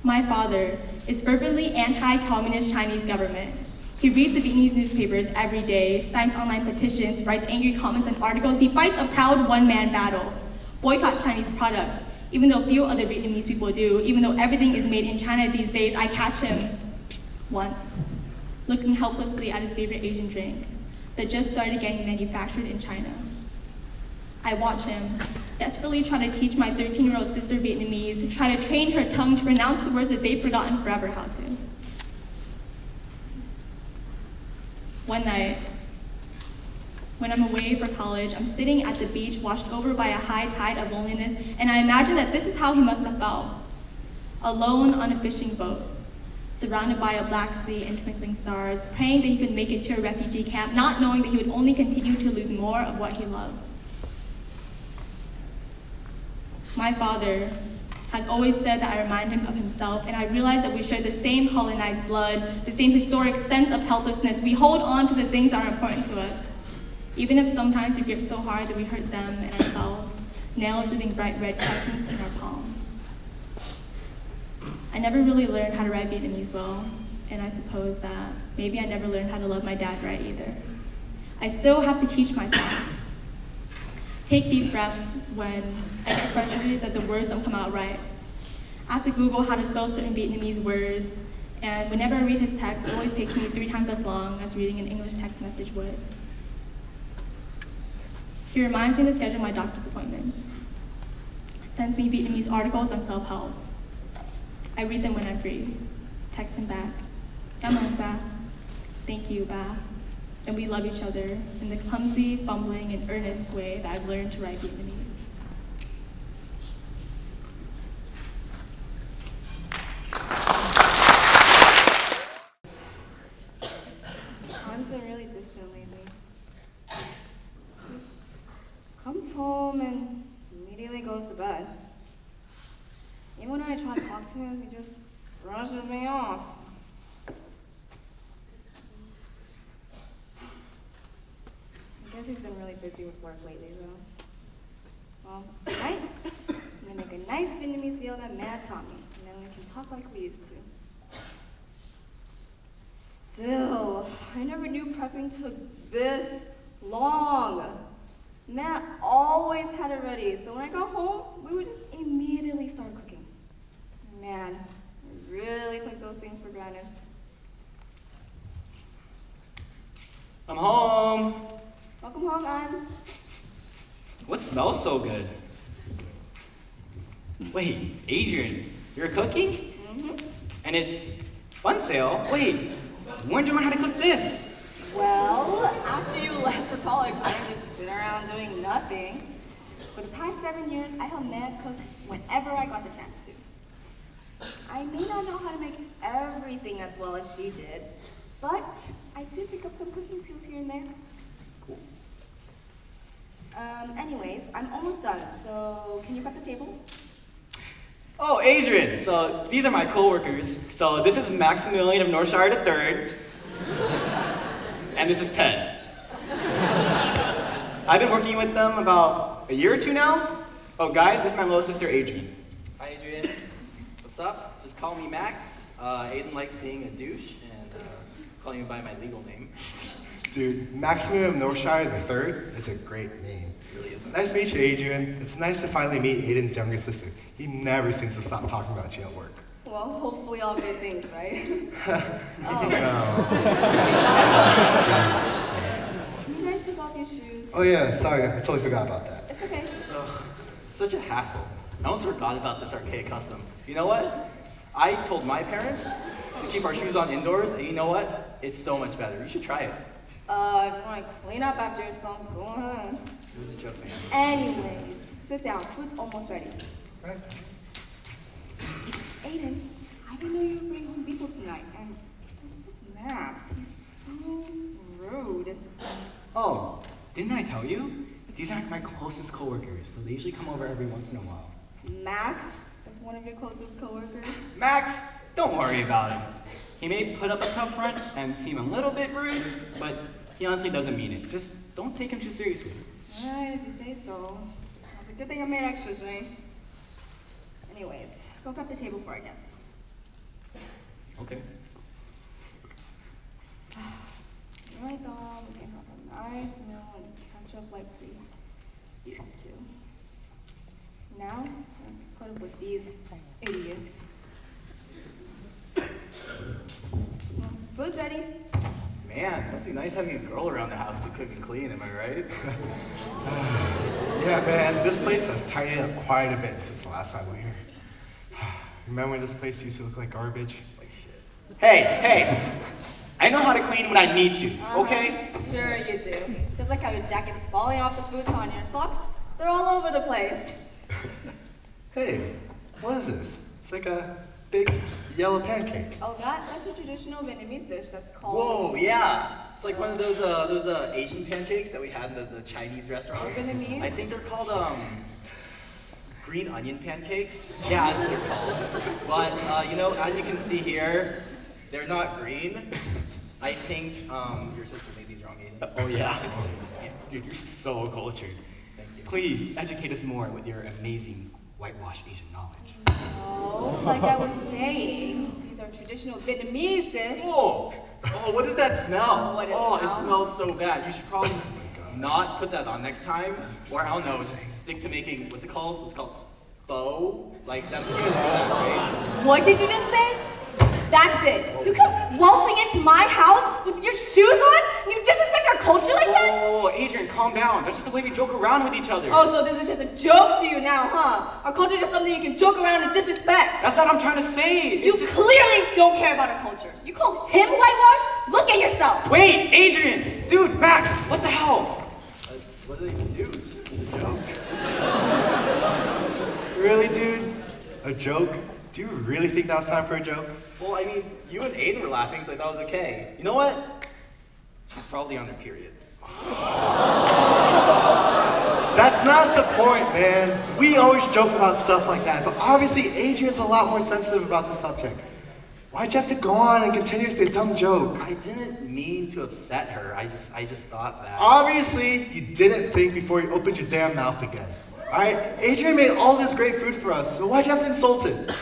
My father is fervently anti-communist Chinese government. He reads the Vietnamese newspapers every day, signs online petitions, writes angry comments and articles. He fights a proud one-man battle, boycotts Chinese products, even though few other Vietnamese people do, even though everything is made in China these days. I catch him once, looking helplessly at his favorite Asian drink that just started getting manufactured in China. I watch him desperately try to teach my 13-year-old sister Vietnamese, try to train her tongue to pronounce the words that they've forgotten forever how to. One night, when I'm away for college, I'm sitting at the beach washed over by a high tide of loneliness, and I imagine that this is how he must have felt. Alone on a fishing boat, surrounded by a black sea and twinkling stars, praying that he could make it to a refugee camp, not knowing that he would only continue to lose more of what he loved. My father has always said that I remind him of himself, and I realize that we share the same colonized blood, the same historic sense of helplessness. We hold on to the things that are important to us, even if sometimes we grip so hard that we hurt them and ourselves, nails leaving bright red crescents in our palms. I never really learned how to write Vietnamese well, and I suppose that maybe I never learned how to love my dad right either. I still have to teach myself. Take deep breaths when I get frustrated that the words don't come out right. I have to Google how to spell certain Vietnamese words, and whenever I read his text, it always takes me 3 times as long as reading an English text message would. He reminds me to schedule my doctor's appointments, sends me Vietnamese articles on self-help. I read them when I'm free, text him back, "Cảm ơn ba," "Thank you, ba," and we love each other in the clumsy, fumbling, and earnest way that I've learned to write Vietnamese. Han's been really distant lately. Just comes home and immediately goes to bed. Even when I try to talk to him, he just brushes me off. I guess he's been really busy with work lately, though. Well, tonight, I'm gonna make a nice Vietnamese meal that Matt taught me, and then we can talk like we used to. Still, I never knew prepping took this long. Matt always had it ready, so when I got home, we would just immediately start cooking. Man, I really took those things for granted. I'm home. Welcome home, Ann. What smells so good? Wait, Adrian, you're cooking? Mm-hmm. And it's fun sale? Wait, when did you learn how to cook this? Well, after you left for college, I didn't just sit around doing nothing. For the past 7 years, I helped Matt cook whenever I got the chance to. I may not know how to make everything as well as she did, but I did pick up some cooking skills here and there. Cool. Anyways, I'm almost done, so can you prep the table? Oh, Adrian, so these are my coworkers. So this is Maximilian of Northshire III, and this is Ted. I've been working with them about a year or 2 now. Oh, guys, this is my little sister, Adrian. Hi, Adrian. What's up? Just call me Max. Aiden likes being a douche, and calling me by my legal name. Dude, Maximum Norshire III is a great name. It really isn't. Nice to meet you, Adrian. It's nice to finally meet Aiden's younger sister. He never seems to stop talking about you at work. Well, hopefully all good things, right? Can you guys take off your shoes? Oh yeah, sorry, I totally forgot about that. It's okay. Ugh, such a hassle. I almost forgot about this archaic custom. You know what? I told my parents to keep our shoes on indoors, and you know what? It's so much better. You should try it. If you want to clean up after yourself, go ahead. It was a joke, man. Anyways, sit down. Food's almost ready. Right. Aiden, I didn't know you were bringing home people tonight, and what's with Max? He's so rude. Oh, didn't I tell you? These aren't my closest coworkers, so they usually come over every once in a while. Max is one of your closest coworkers? Max, don't worry about him. He may put up a tough front and seem a little bit rude, but he honestly doesn't mean it. Just don't take him too seriously. Alright, if you say so. It's a good thing I made extras, right? Anyways, go prep the table for our guests. Okay. Here I go. We can have a nice meal and catch up like we used to. Now, I have to put up with these idiots. Well, food's ready. Man, must be nice having a girl around the house to cook and clean, am I right? Yeah, man, this place has tidied up quite a bit since the last time we were here. Remember when this place used to look like garbage? Hey! I know how to clean when I need to, okay? Sure you do. Just like how your jacket's falling off the futon and your socks, they're all over the place. Hey, what is this? It's like a big yellow pancake. Oh, that's a traditional Vietnamese dish that's called... Whoa, yeah! It's like one of those Asian pancakes that we had in the Chinese restaurant. Vietnamese? I think they're called, green onion pancakes. Yeah, that's what they're called. But, you know, as you can see here, they're not green. I think, your sister made these wrong, Aiden. Oh, yeah. Dude, you're so cultured. Thank you. Please, educate us more with your amazing whitewash Asian knowledge. Oh, like I was saying, these are traditional Vietnamese dish. Oh, what does that smell? What it smells so bad. You should probably not put that on next time. Or I don't know, stick to making, what's it called? What's it called? Pho? Like, that's what you're doing, right? What did you just say? That's it. You come waltzing into my house with your shoes on? You disrespect our culture like that? Oh, Adrian, calm down. That's just the way we joke around with each other. Oh, so this is just a joke to you now, huh? Our culture is just something you can joke around and disrespect. That's not what I'm trying to say. You clearly don't care about our culture. You call him whitewashed? Look at yourself. Wait, Adrian! Dude, Max, what the hell? What did they do? It's just a joke. Really, dude? A joke? Do you really think that was time for a joke? Well, I mean, you and Aiden were laughing, so I thought it was okay. You know what? She's probably on her period. That's not the point, man. We always joke about stuff like that, but obviously Adrian's a lot more sensitive about the subject. Why'd you have to go on and continue with the dumb joke? I didn't mean to upset her. I just thought that. Obviously, you didn't think before you opened your damn mouth again. Alright? Adrian made all this great food for us, so why'd you have to insult it?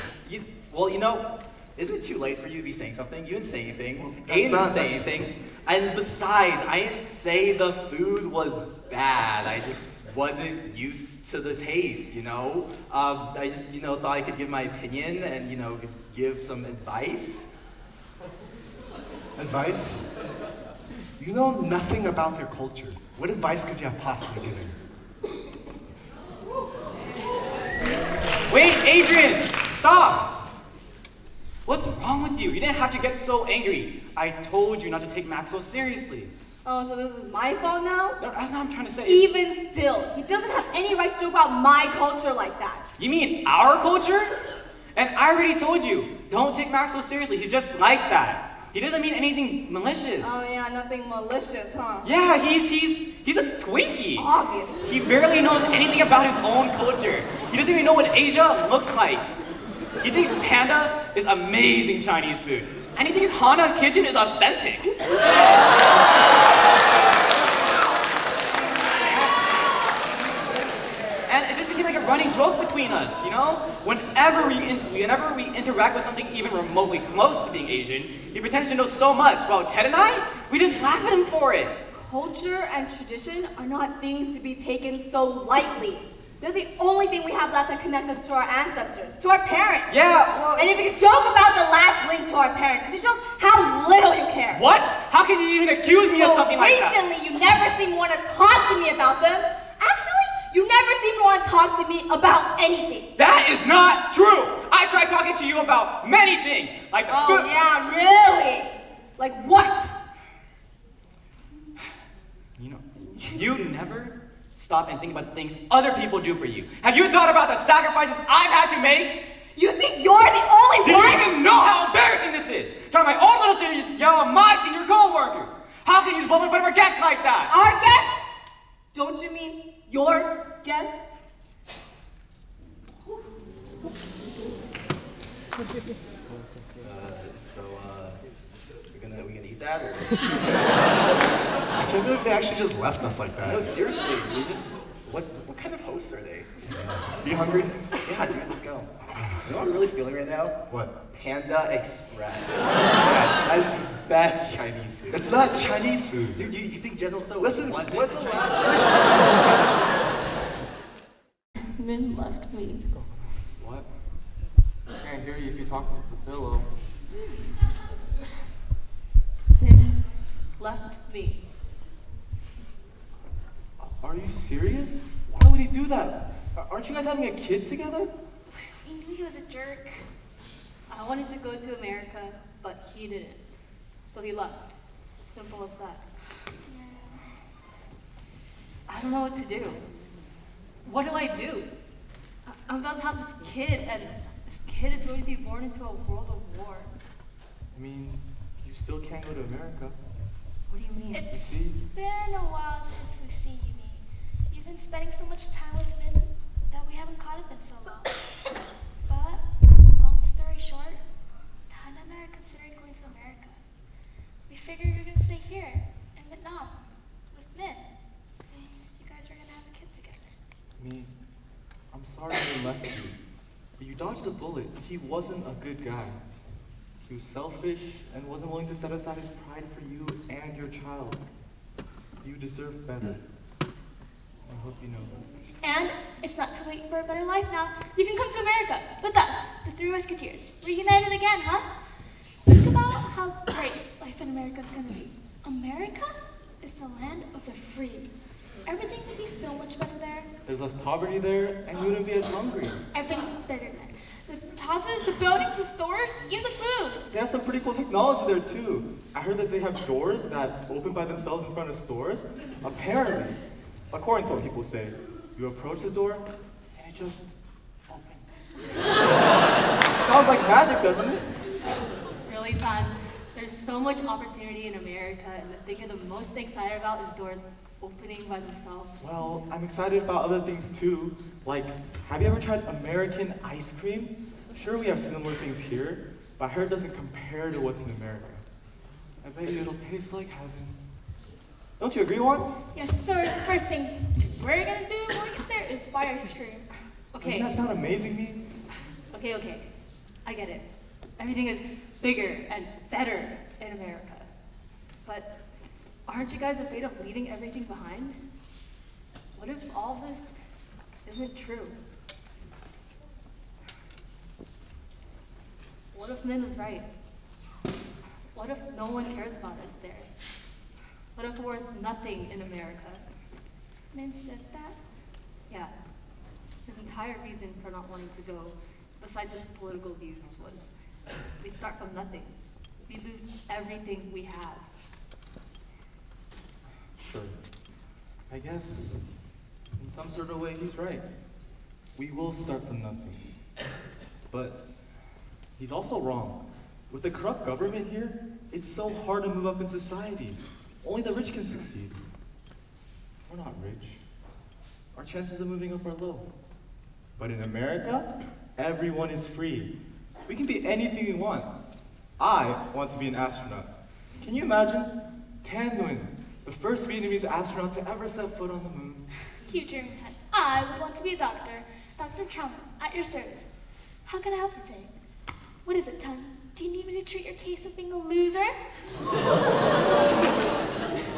Well, you know, isn't it too late for you to be saying something? You didn't say anything. Well, Aiden didn't say anything. And besides, I didn't say the food was bad. I just wasn't used to the taste, you know? I just, thought I could give my opinion and, give some advice. Advice? You know nothing about their culture. What advice could you have possibly given? Wait, Adrian! Stop! What's wrong with you? You didn't have to get so angry. I told you not to take Max so seriously. Oh, so this is my fault now? No, that's not what I'm trying to say. Even still, he doesn't have any right to joke about my culture like that. You mean our culture? And I already told you, don't take Max so seriously. He's just like that. He doesn't mean anything malicious. Oh yeah, nothing malicious, huh? Yeah, he's a Twinkie. Obviously. He barely knows anything about his own culture. He doesn't even know what Asia looks like. He thinks Panda is amazing Chinese food. And he thinks Hana Kitchen is authentic. And it just became like a running joke between us, you know? Whenever we interact with something even remotely close to being Asian, he pretends to know so much, while Ted and I, we just laugh at him for it. Culture and tradition are not things to be taken so lightly. They're the only thing we have left that connects us to our ancestors, to our parents. Yeah, well... And if you could joke about the last link to our parents, it just shows how little you care. What? How can you even accuse me of something like that? Recently, you never seem to want to talk to me about them. Actually, you never seem to want to talk to me about anything. That is not true! I tried talking to you about many things, like the Oh, yeah, really? Like what? You know, you never stop and think about the things other people do for you. Have you thought about the sacrifices I've had to make? You think you're the only one? Do one? you even know how embarrassing this is? Trying my own little seniors to yell at my senior co-workers. How can you just blow in front of our guests like that? Our guests? Don't you mean your guests? We gonna eat that or? I can't believe they actually just left us like that. No, seriously, we just, what kind of hosts are they? You hungry? Yeah, dude, let's go. You know what I'm really feeling right now? What? Panda Express. That is the best Chinese food. It's not Chinese food. Dude, you think General So Listen, wasn't what's the last Min left me. What? I can't hear you if you're talking to the pillow. Min left me. Are you serious? Why would he do that? Aren't you guys having a kid together? We knew he was a jerk. I wanted to go to America, but he didn't. So he left. Simple as that. I don't know what to do. What do I do? I'm about to have this kid, and this kid is going to be born into a world of war. I mean, you still can't go to America. What do you mean? It's been a while since we've seen you, Me. You've been spending so much time with Min that we haven't caught up in so long. But, long story short, Tana and I are considering going to America. We figured we were going to stay here, in Vietnam, with Min, since you guys were going to have a kid together. Me, I'm sorry he left you, but you dodged a bullet. He wasn't a good guy. He was selfish and wasn't willing to set aside his pride for you and your child. You deserve better. I hope you know that. And it's not too late for a better life now. You can come to America with us, the Three Musketeers. Reunited again, huh? Think about how great life in America is going to be. America is the land of the free. Everything would be so much better there. There's less poverty there, and you wouldn't be as hungry. Everything's better there. The houses, the buildings, the stores, even the food. They have some pretty cool technology there too. I heard that they have doors that open by themselves in front of stores. Apparently, according to what people say, you approach the door and it just opens. Sounds like magic, doesn't it? Really, Tan? There's so much opportunity in America, and the thing you're the most excited about is doors opening by themselves. Well, I'm excited about other things too. Like, have you ever tried American ice cream? Sure, we have similar things here, but I heard it doesn't compare to what's in America. I bet you it'll taste like heaven. Don't you agree, Juan? Yes, sir. The first thing we're going to do when we get there is buy ice cream. Okay. Doesn't that sound amazing, me? Okay. I get it. Everything is bigger and better in America. But aren't you guys afraid of leaving everything behind? What if all this isn't true? What if Min was right? What if no one cares about us there? What if we're worth nothing in America? Min said that? Yeah. His entire reason for not wanting to go, besides his political views, was we'd start from nothing. We'd lose everything we have. Sure. I guess, in some sort of way, he's right. We will start from nothing. But he's also wrong. With the corrupt government here, it's so hard to move up in society. Only the rich can succeed. We're not rich. Our chances of moving up are low. But in America, everyone is free. We can be anything we want. I want to be an astronaut. Can you imagine? Tan Nguyen, the first Vietnamese astronaut to ever set foot on the moon. Keep dreaming, Ted. I would want to be a doctor. Dr. Trauma, at your service. How can I help you today? What is it, Ton? Do you need me to treat your case of being a loser?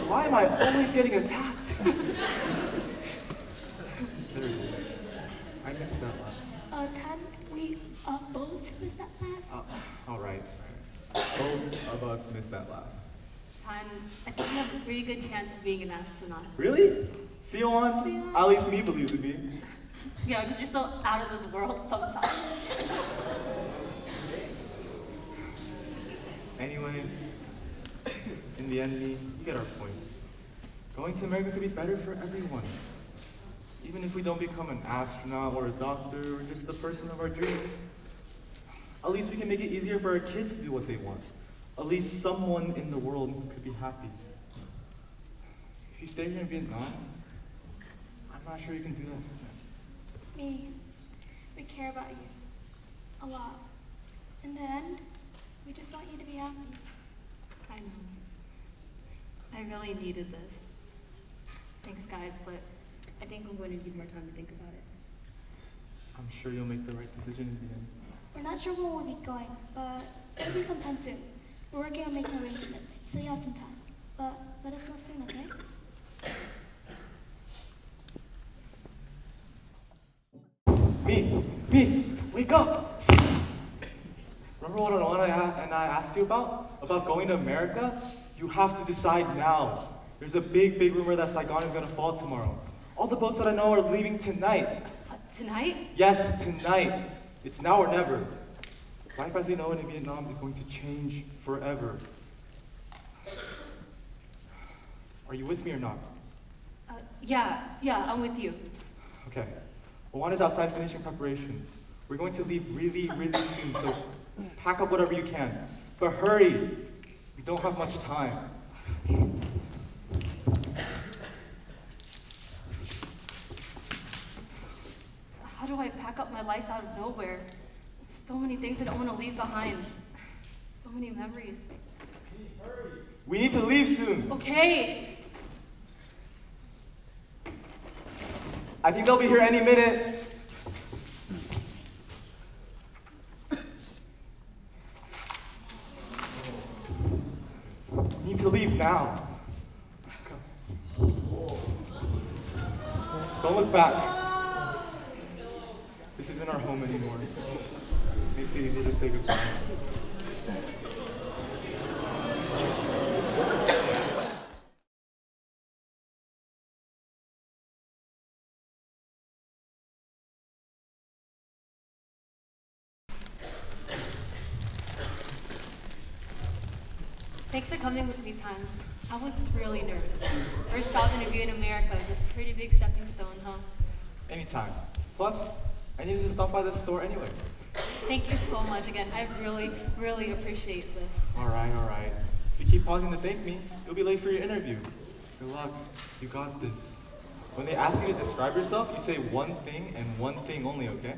Why am I always getting attacked? There it is. I missed that laugh. Ton, we both missed that laugh. All right. Both of us missed that laugh. Tan, I think you have a pretty good chance of being an astronaut. Really? See you on? At least me believes in me. Yeah, because you're still out of this world sometimes. Anyway, in the end, me, you get our point. Going to America could be better for everyone. Even if we don't become an astronaut or a doctor or just the person of our dreams. At least we can make it easier for our kids to do what they want. At least someone in the world could be happy. If you stay here in Vietnam, I'm not sure you can do that for them. We care about you. A lot. In the end, we just want you to be happy. I know. I really needed this. Thanks, guys, but I think I'm going to need more time to think about it. I'm sure you'll make the right decision in the end. We're not sure when we'll be going, but it'll be sometime soon. We're working on making arrangements, so you have some time. But let us know soon, okay? Me, wake up! Remember what I asked you about? About going to America? You have to decide now. There's a big rumor that Saigon is gonna fall tomorrow. All the boats that I know are leaving tonight. What, tonight? Yes, tonight. It's now or never. Life as we know it in Vietnam is going to change forever. Are you with me or not? Yeah, I'm with you. Okay. Juan is outside finishing preparations. We're going to leave really soon, so pack up whatever you can. But hurry! We don't have much time. How do I pack up my life out of nowhere? So many things I don't want to leave behind. So many memories. We need to leave soon. Okay. I think they'll be here any minute. We need to leave now. Let's go. Don't look back. This isn't our home anymore. Makes it easier to say goodbye. Thanks for coming with me, Tan. I was really nervous. First job interview in America is a pretty big stepping stone, huh? Anytime. Plus, I needed to stop by this store anyway. Thank you so much again. I really appreciate this. All right. If you keep pausing to thank me, you'll be late for your interview. Good luck. You got this. When they ask you to describe yourself, you say one thing and one thing only, okay?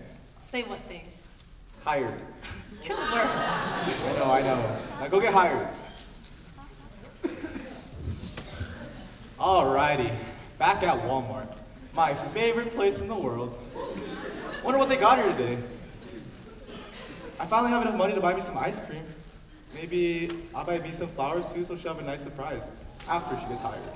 Say what thing? Hired. Good work. I know. Now go get hired. Alrighty. Back at Walmart. My favorite place in the world. Wonder what they got here today. I finally have enough money to buy me some ice cream. Maybe I'll buy me some flowers too so she'll have a nice surprise after she gets hired.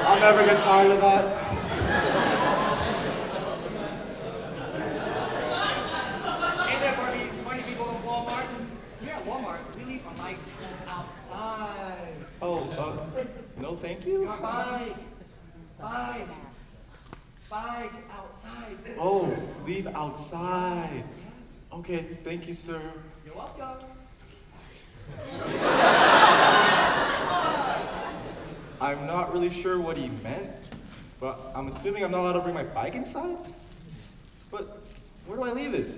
I'll never get tired of that. Hey there, party people of Walmart. Here at Walmart, we leave our bikes outside. Oh, no thank you? Your bike outside. Oh, leave outside. Okay, thank you, sir. You're welcome. I'm not really sure what he meant, but I'm assuming I'm not allowed to bring my bike inside? But where do I leave it?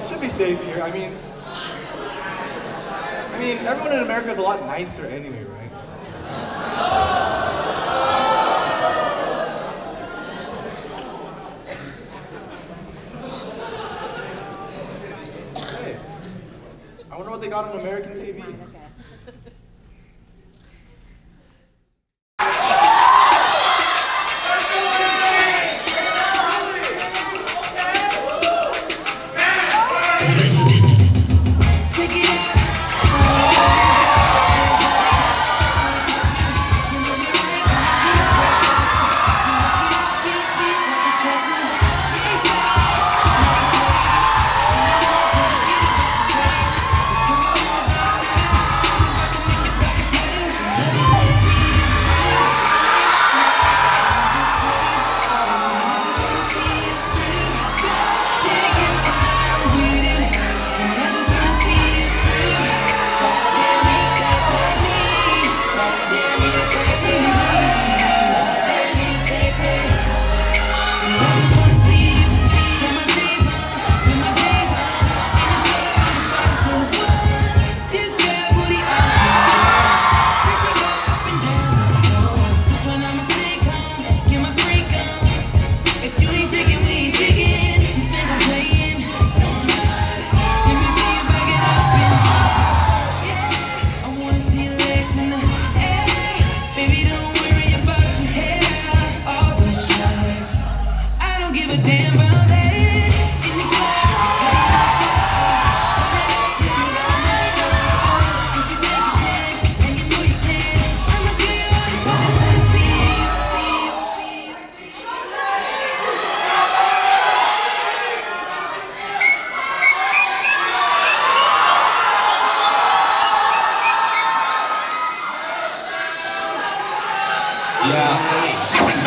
Should be safe here. I mean, everyone in America is a lot nicer anyway, right? I wonder what they got on American TV.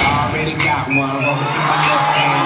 Already got one, roll it in my left hand.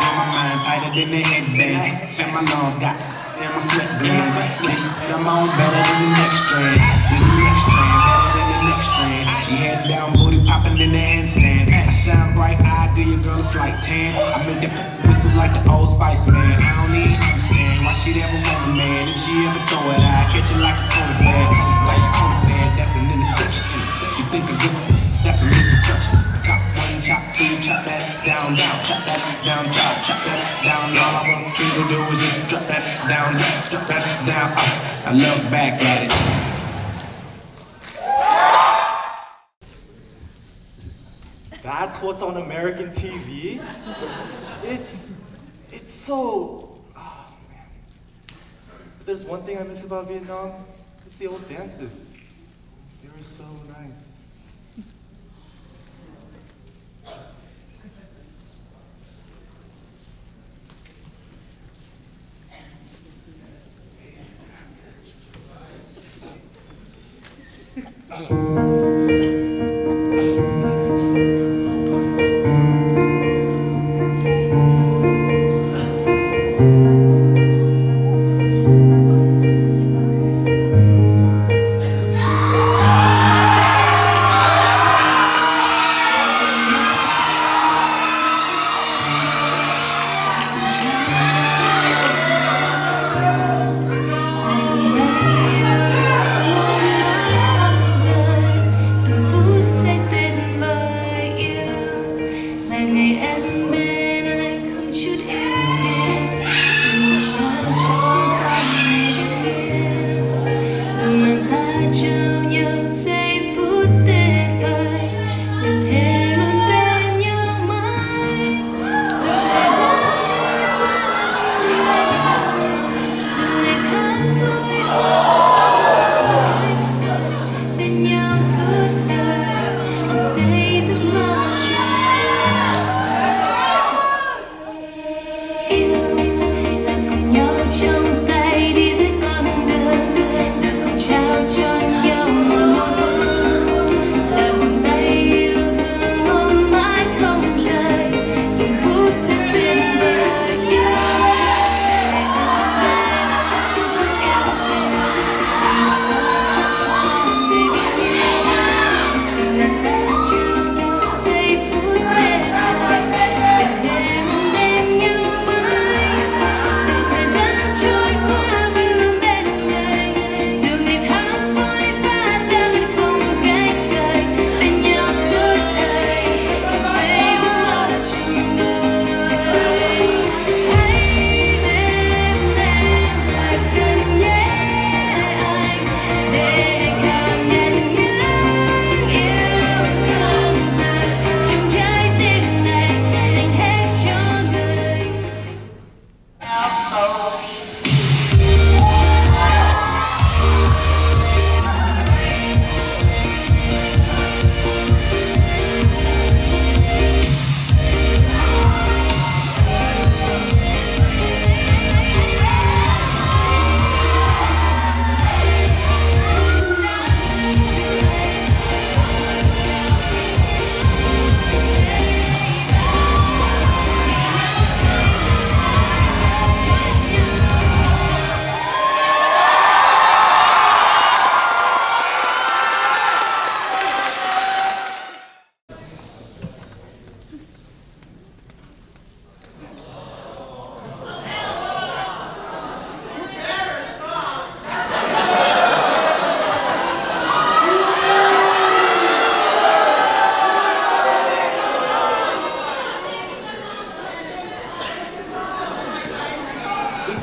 Yeah, my mind tighter than the headband. And my lungs got, and my sweat glands. This shit I'm on better than the next strand. The next strand, better than the next strand. She head down, booty popping in the handstand. I shine bright, I give your girl a slight tan. I make that whistle like the Old Spice man. I don't even understand why she'd ever want a man. If she ever throw it, I catch it like a quarterback. Like a quarterback, that's an interception. You think I give a, that's a misconception. Chop one, chop two, chop that down, down, chop that down, chop that down. All I want you to do is just drop that down, drop that down. I look back at it. That's what's on American TV? It's so, oh man. If there's one thing I miss about Vietnam, it's the old dances. They were so nice. Time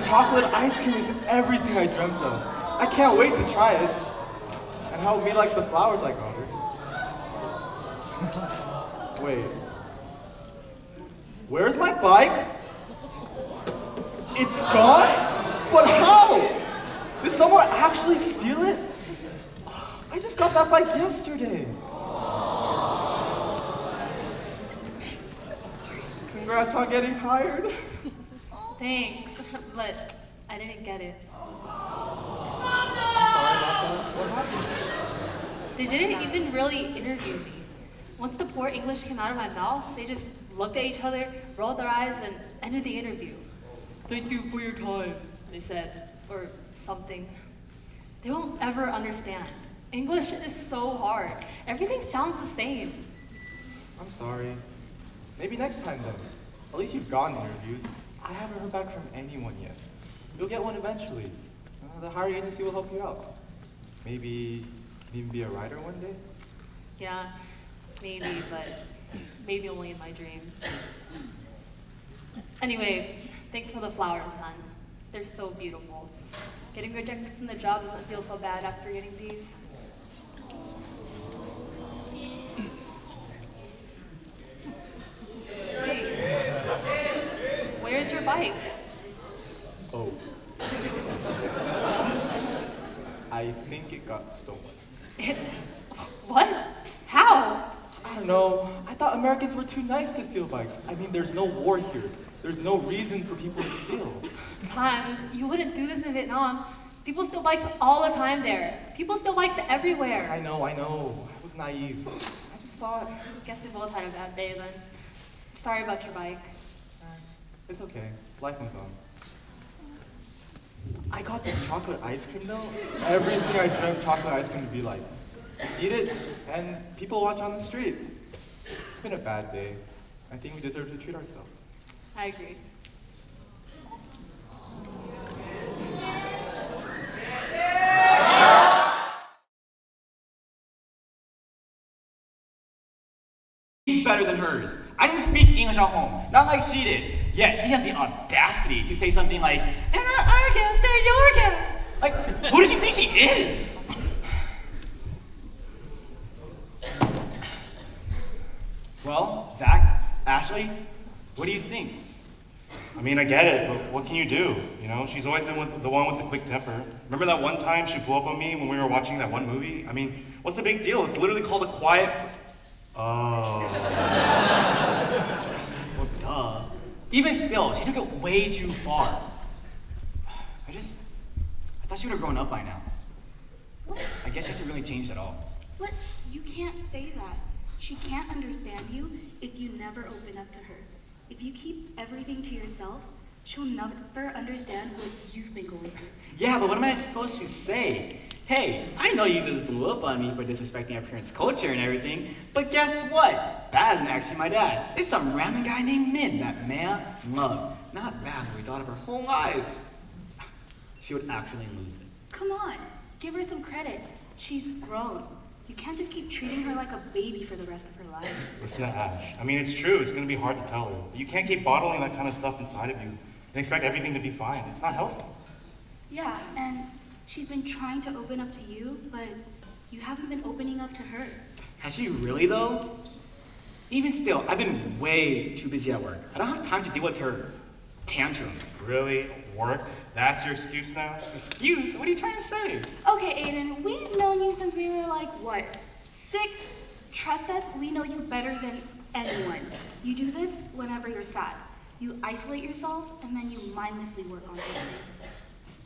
This chocolate ice cream is everything I dreamt of. I can't wait to try it. And how he likes the flowers I got her. Wait. Where's my bike? It's gone? But how? Did someone actually steal it? I just got that bike yesterday. Congrats on getting hired. Thanks, but I didn't get it. I'm sorry about that. What happened? They didn't even really interview me. Once the poor English came out of my mouth, they just looked at each other, rolled their eyes, and ended the interview. Thank you for your time, they said, or something. They won't ever understand. English is so hard. Everything sounds the same. I'm sorry. Maybe next time then. At least you've gotten interviews. I haven't heard back from anyone yet. You'll get one eventually. The hiring agency will help you out. Maybe you can even be a writer one day? Yeah, maybe, but maybe only in my dreams. Anyway, thanks for the flowers, hon. They're so beautiful. Getting rejected from the job doesn't feel so bad after getting these. Hey, where's your bike? Oh. I think it got stolen. What? How? I don't know. I thought Americans were too nice to steal bikes. I mean, there's no war here. There's no reason for people to steal. Tom, you wouldn't do this in Vietnam. People steal bikes all the time there. People steal bikes everywhere. I know. I was naive. I just thought... Guess we both had a bad day then. Sorry about your bike. It's okay. Life moves on. I got this chocolate ice cream though. Everything I dreamt chocolate ice cream would be like. Eat it, and people watch on the street. It's been a bad day. I think we deserve to treat ourselves. I agree. He's better than hers. I didn't speak English at home, not like she did. Yet she has the audacity to say something like, "They're not our guests, they're your guests." Like, who does she think she is? Well, Zach, Ashley, what do you think? I mean, I get it, but what can you do? You know, she's always been the one with the quick temper. Remember that one time she blew up on me when we were watching that one movie? I mean, what's the big deal? It's literally called A Quiet... Oh. Well, duh. Even still, she took it way too far. I thought she would have grown up by now. What? I guess she hasn't really changed at all. What? You can't say that. She can't understand you if you never open up to her. If you keep everything to yourself, she'll never understand what you've been going through. Yeah, but what am I supposed to say? Hey, I know you just blew up on me for disrespecting our parents' culture and everything, but guess what? That isn't actually my dad. It's some random guy named Min that man loved. Not bad when we thought of her whole lives. She would actually lose it. Come on, give her some credit. She's grown. You can't just keep treating her like a baby for the rest of her life. Listen to Ash. I mean, it's true. It's going to be hard to tell her. You can't keep bottling that kind of stuff inside of you and expect everything to be fine. It's not healthy. Yeah, and she's been trying to open up to you, but you haven't been opening up to her. Has she really, though? Even still, I've been way too busy at work. I don't have time to deal with her tantrums. Really? Work? That's your excuse now? Excuse? What are you trying to say? Okay, Aiden, we've known you since we were like, what, 6? Trust us, we know you better than anyone. You do this whenever you're sad. You isolate yourself, and then you mindlessly work on something.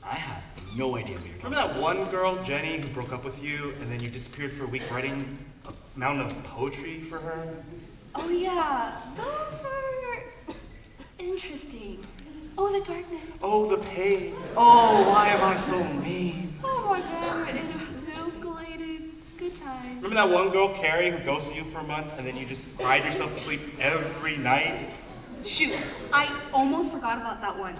I have no idea what you're talking Remember that one girl, Jenny, who broke up with you, and then you disappeared for a week writing a mountain of poetry for her? Oh yeah, those are interesting. Oh, the darkness. Oh, the pain. Oh, why am I so mean? Oh my god, it escalated. Good time. Remember that one girl, Carrie, who ghosted you for a month, and then you just cried yourself to sleep every night? Shoot, I almost forgot about that one.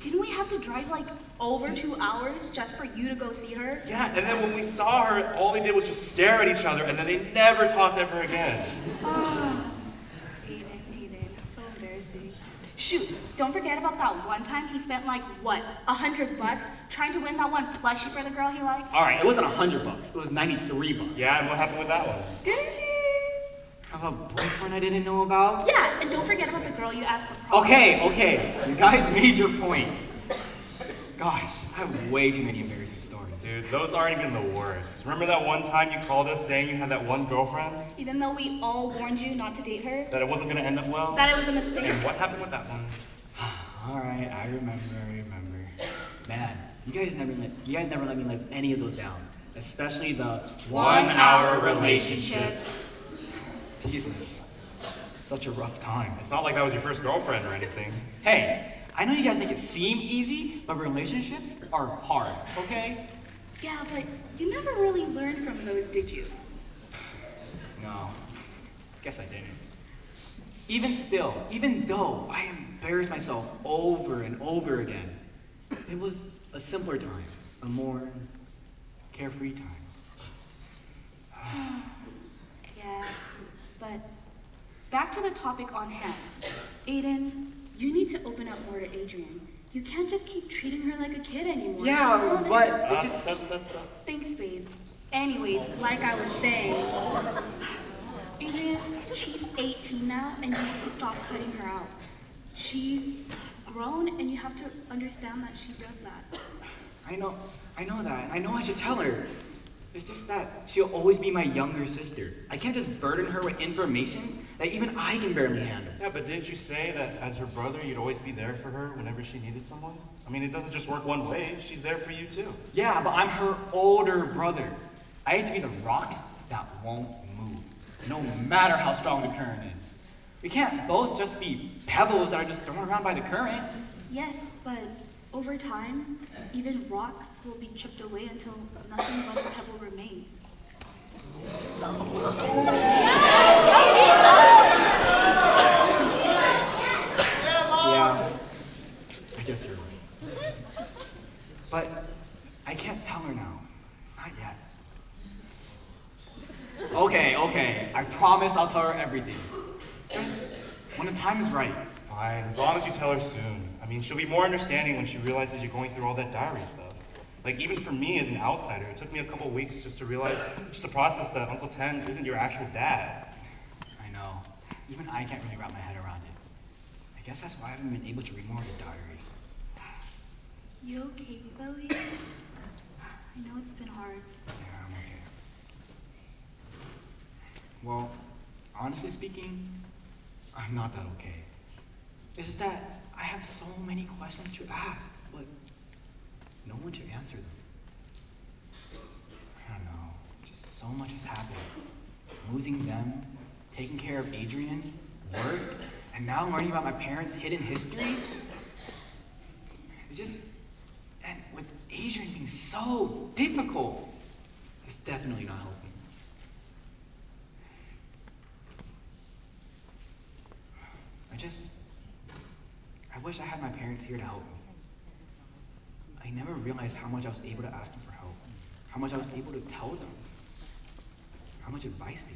Didn't we have to drive like over 2 hours just for you to go see her? Yeah, and then when we saw her, all they did was just stare at each other, and then they never talked ever again. Oh, Aiden, so embarrassing. Shoot, Don't forget about that one time he spent like, what, $100 trying to win that one plushie for the girl he liked? All right, it wasn't $100, it was $93. Yeah, and what happened with that one? Didn't she? Have a boyfriend I didn't know about? Yeah, and don't forget about the girl you asked the prom. Okay, you guys made your point. Gosh, I have way too many embarrassing stories. Dude, those aren't even the worst. Remember that one time you called us saying you had that one girlfriend? Even though we all warned you not to date her? That it wasn't gonna end up well? That it was a mistake? And what happened with that one? All right, I remember. Man, you guys never let me live any of those down. Especially the 1 hour relationship. Jesus, such a rough time. It's not like that was your first girlfriend or anything. Hey, I know you guys make it seem easy, but relationships are hard, okay? Yeah, but you never really learned from those, did you? No, guess I didn't. Even though I embarrassed myself over and over again, it was a simpler time, a more carefree time. Yeah, but back to the topic on hand. Aiden, you need to open up more to Adrian. You can't just keep treating her like a kid anymore. Yeah, but it's just... Thanks, babe. Anyways, like I was saying, Adrian, she's 18 now, and you have to stop cutting her out. She's grown, and you have to understand that she does that. I know that. I know I should tell her. It's just that she'll always be my younger sister. I can't just burden her with information that even I can barely handle. Yeah, but didn't you say that as her brother, you'd always be there for her whenever she needed someone? I mean, it doesn't just work one way. She's there for you, too. Yeah, but I'm her older brother. I have to be the rock that won't move, no matter how strong the current is. We can't both just be pebbles that are just thrown around by the current. Yes, but over time, even rocks will be chipped away until nothing but a pebble remains. Yeah, I guess you're right. But I can't tell her now. Not yet. Okay, I promise I'll tell her everything. Just when the time is right. Fine, as long as you tell her soon. I mean, she'll be more understanding when she realizes you're going through all that diary stuff. Like, even for me as an outsider, it took me a couple weeks just to process that Uncle Ten isn't your actual dad. I know. Even I can't really wrap my head around it. I guess that's why I haven't been able to read more of the diary. You okay, Chloe? I know it's been hard. Yeah, I'm okay. Well, honestly speaking, I'm not that okay. It's just that I have so many questions to ask, but no one to answer them. I don't know, just so much has happened. Losing them, taking care of Adrian, work, and now learning about my parents' hidden history. And with Adrian being so difficult, it's definitely not helping. I wish I had my parents here to help me. I never realized how much I was able to ask them for help, how much I was able to tell them, how much advice they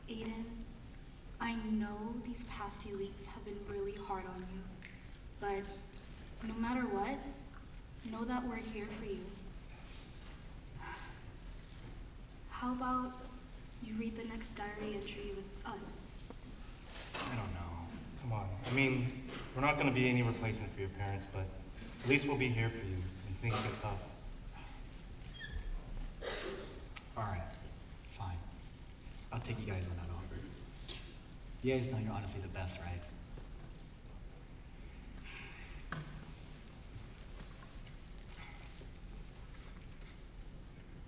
gave. Aiden, I know these past few weeks have been really hard on you, but no matter what, know that we're here for you. How about you read the next diary entry with us? I don't know. Come on. I mean, we're not going to be any replacement for your parents, but at least we'll be here for you when things get tough. All right, fine. I'll take you guys on that offer. You guys know you're honestly the best, right?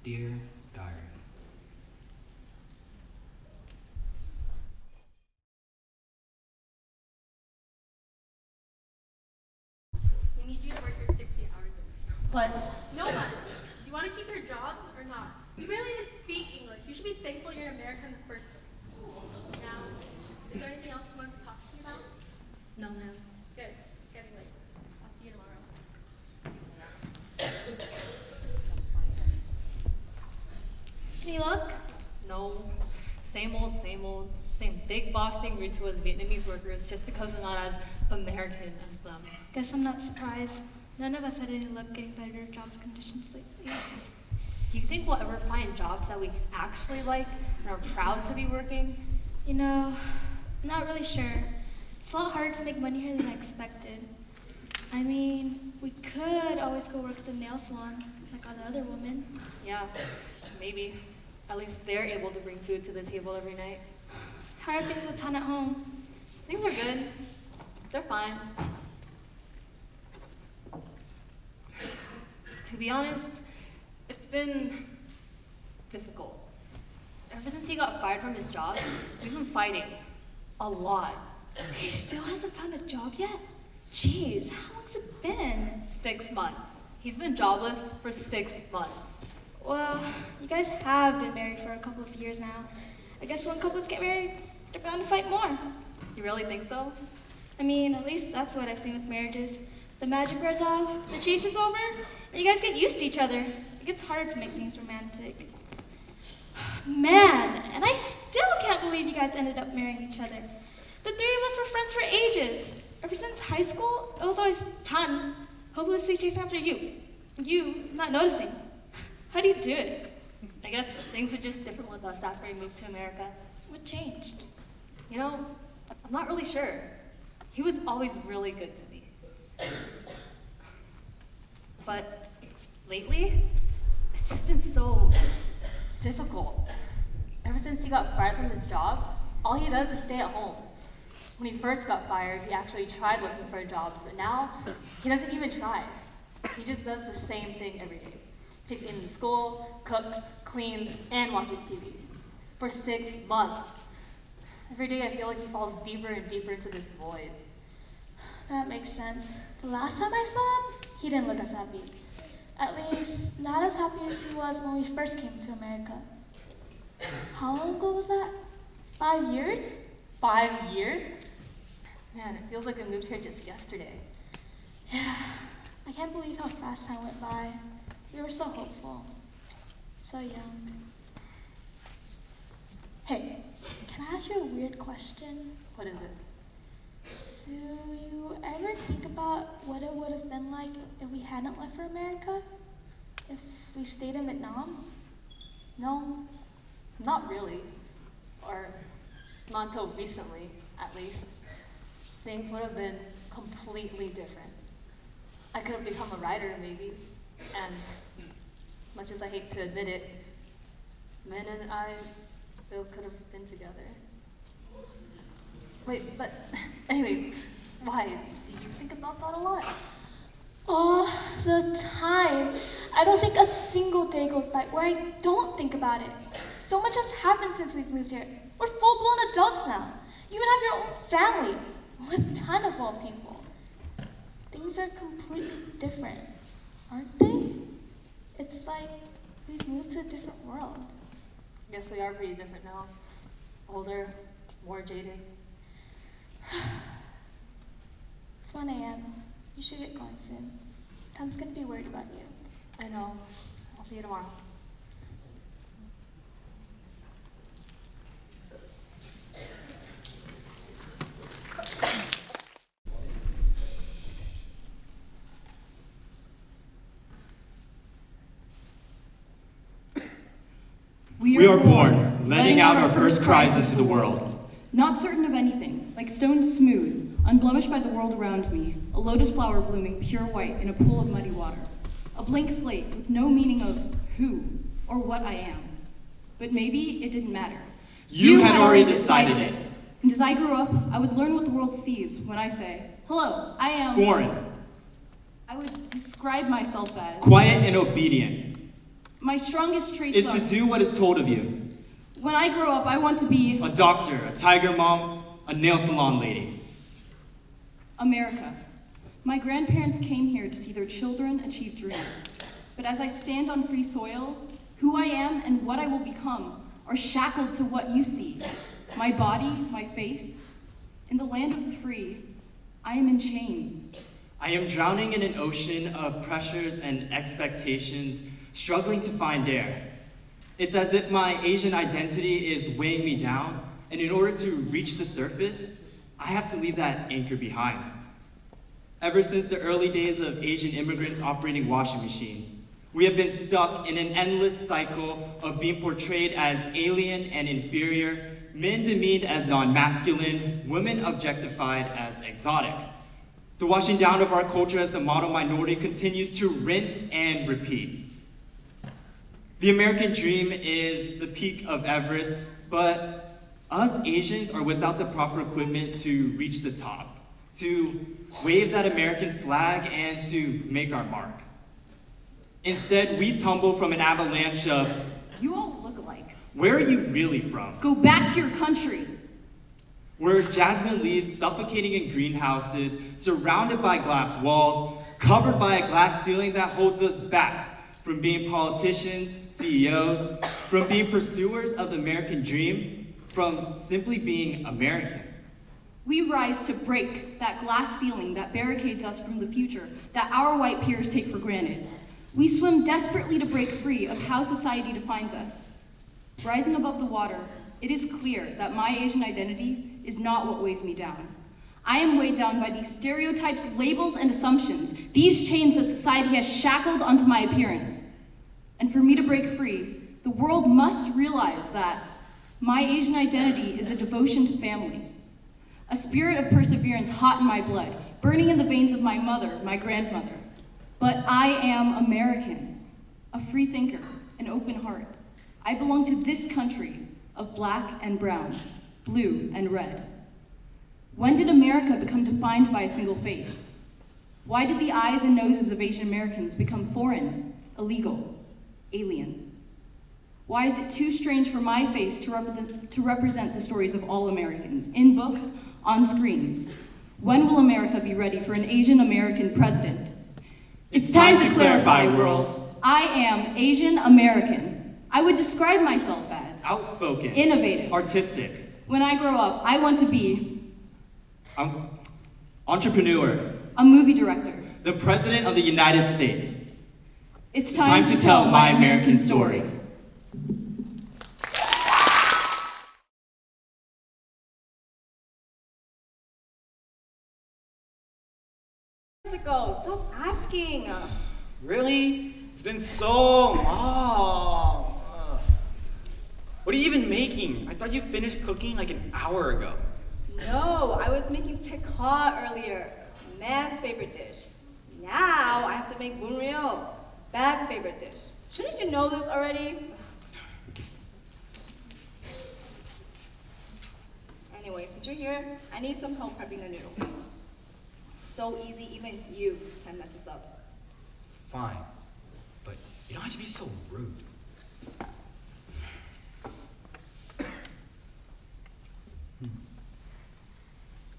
Dear Diary. We need you to work your 60 hours a week. But no one. Do you want to keep your job or not? You barely even speak English. You should be thankful you're an American in the first place. Now, is there anything else you want to talk to me about? No, ma'am. Good. It's getting late. I'll see you tomorrow. Can you look? No. Same old, same big boss being rude to us Vietnamese workers just because we're not as American as them. Guess I'm not surprised. None of us had any luck getting better jobs conditions lately. Do you think we'll ever find jobs that we actually like and are proud to be working? You know, I'm not really sure. It's a lot harder to make money here than I expected. I mean, we could always go work at the nail salon like all the other women. Yeah, maybe. At least they're able to bring food to the table every night. How are things with Tan at home? Things are good. They're fine. To be honest, it's been difficult. Ever since he got fired from his job, we've been fighting. A lot. He still hasn't found a job yet? Jeez, how long's it been? 6 months. He's been jobless for 6 months. Well, you guys have been married for a couple of years now. I guess when couples get married, they're bound to fight more. You really think so? I mean, at least that's what I've seen with marriages. The magic wears off, the chase is over, and you guys get used to each other. It gets harder to make things romantic. Man, and I still can't believe you guys ended up marrying each other. The three of us were friends for ages. Ever since high school, it was always Tan, hopelessly chasing after you. You not noticing. How do you do it? I guess things are just different with us after we moved to America. What changed? You know, I'm not really sure. He was always really good to me. But lately, it's just been so difficult. Ever since he got fired from his job, all he does is stay at home. When he first got fired, he actually tried looking for jobs, but now he doesn't even try. He just does the same thing every day. Takes Aiden to school, cooks, cleans, and watches TV. For 6 months. Every day I feel like he falls deeper and deeper into this void. That makes sense. The last time I saw him, he didn't look as happy. At least, not as happy as he was when we first came to America. How long ago was that? 5 years? 5 years? Man, it feels like we moved here just yesterday. Yeah, I can't believe how fast time went by. We were so hopeful. So young. Hey, can I ask you a weird question? What is it? Do you ever think about what it would have been like if we hadn't left for America? If we stayed in Vietnam? No, not really. Or not until recently, at least. Things would have been completely different. I could have become a writer, maybe. And as much as I hate to admit it, Min and I still could have been together. Wait, but anyways, why? Do you think about that a lot? All the time. I don't think a single day goes by where I don't think about it. So much has happened since we've moved here. We're full-blown adults now. You even have your own family, with a ton of all people. Things are completely different, aren't they? It's like we've moved to a different world. Guess we are pretty different now. Older, more jaded. It's 1 a.m. You should get going soon. Tan's gonna be worried about you. I know. I'll see you tomorrow. We are born, letting out our first cries into the world. Not certain of anything, like stone smooth, unblemished by the world around me, a lotus flower blooming pure white in a pool of muddy water. A blank slate with no meaning of who or what I am. But maybe it didn't matter. You had already decided it. And as I grew up, I would learn what the world sees when I say, hello, I am... Foreign. I would describe myself as... Quiet and obedient. My strongest traits Is are... to do what is told of you. When I grow up, I want to be... A doctor, a tiger mom, a nail salon lady. America. My grandparents came here to see their children achieve dreams. But as I stand on free soil, who I am and what I will become are shackled to what you see. My body, my face. In the land of the free, I am in chains. I am drowning in an ocean of pressures and expectations, struggling to find air. It's as if my Asian identity is weighing me down And in order to reach the surface, I have to leave that anchor behind. Ever since the early days of Asian immigrants operating washing machines, we have been stuck in an endless cycle of being portrayed as alien and inferior, men demeaned as non-masculine, women objectified as exotic. The washing down of our culture as the model minority continues to rinse and repeat. The American dream is the peak of Everest, but us Asians are without the proper equipment to reach the top, to wave that American flag and to make our mark. Instead, we tumble from an avalanche of, You all look alike. where are you really from? Go back to your country. We're jasmine leaves suffocating in greenhouses, surrounded by glass walls, covered by a glass ceiling that holds us back from being politicians, CEOs, from being pursuers of the American dream, from simply being American. We rise to break that glass ceiling that barricades us from the future that our white peers take for granted. We swim desperately to break free of how society defines us. Rising above the water, it is clear that my Asian identity is not what weighs me down. I am weighed down by these stereotypes, labels, and assumptions, these chains that society has shackled onto my appearance. And for me to break free, the world must realize that my Asian identity is a devotion to family, a spirit of perseverance hot in my blood, burning in the veins of my mother, my grandmother. But I am American, a free thinker, an open heart. I belong to this country of black and brown, blue and red. When did America become defined by a single face? Why did the eyes and noses of Asian Americans become foreign, illegal, alien? Why is it too strange for my face to represent the stories of all Americans, in books, on screens? When will America be ready for an Asian American president? It's time to clarify, world. I am Asian American. I would describe myself as outspoken, innovative, artistic. When I grow up, I want to be entrepreneur, a movie director, the President of the United States. It's time to tell my American story. Stop asking. Really? It's been so long. Ugh. What are you even making? I thought you finished cooking like an hour ago. No, I was making tikka earlier, man's favorite dish. Now I have to make bunryo, Bad's favorite dish. Shouldn't you know this already? Anyway, since you're here, I need some help prepping the noodles. So easy, even you can mess this up. Fine, but you don't have to be so rude.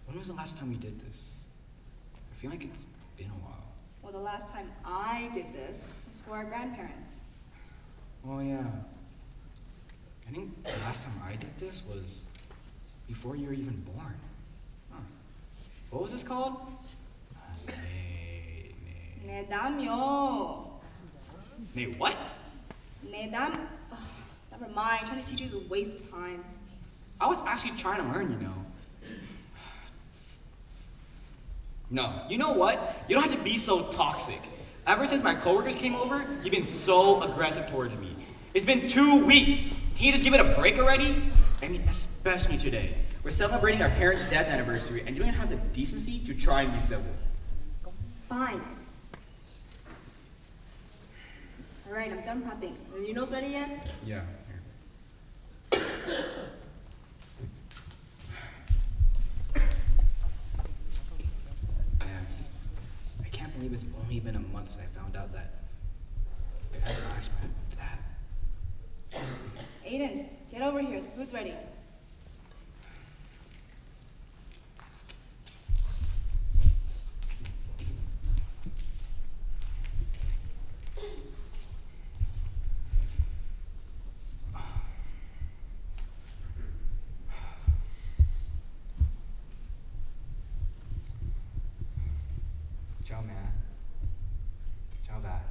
When was the last time we did this? I feel like it's been a while. Well, the last time I did this was for our grandparents. Oh yeah. I think the last time I did this was before you were even born. Huh. What was this called? 내담요. Ne what? 내담. Never mind. Trying to teach you is a waste of time. I was actually trying to learn, you know. No, you know what? You don't have to be so toxic. Ever since my coworkers came over, you've been so aggressive towards me. It's been 2 weeks. Can you just give it a break already? I mean, especially today. We're celebrating our parents' death anniversary, and you don't even have the decency to try and be civil. Fine. Alright, I'm done prepping. Are the noodles ready yet? Yeah. I can't believe it's only been a month since I found out that Bad's actually my dad. Aiden, get over here. The food's ready. Ciao, man. Ciao, Dad.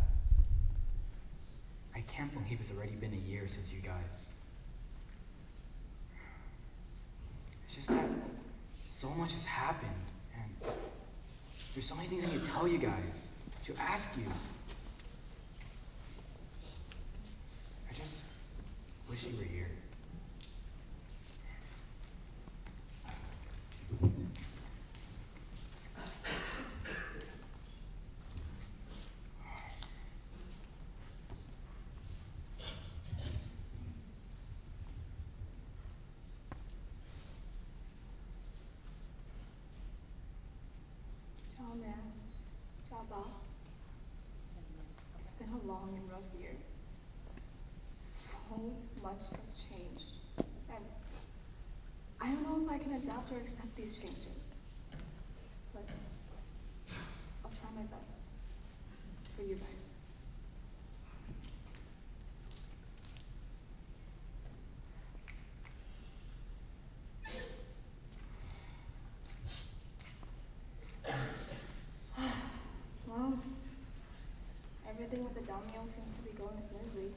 I can't believe it's already been a year since you guys. It's just that so much has happened, and there's so many things I need to tell you guys, to ask you. I just wish you were here. Ciao, man. Ciao, Bob. It's been a long and rough year. So much has changed. And I don't know if I can adapt or accept these changes. But I'll try my best for you guys. Well, everything with the domino seems to be going smoothly.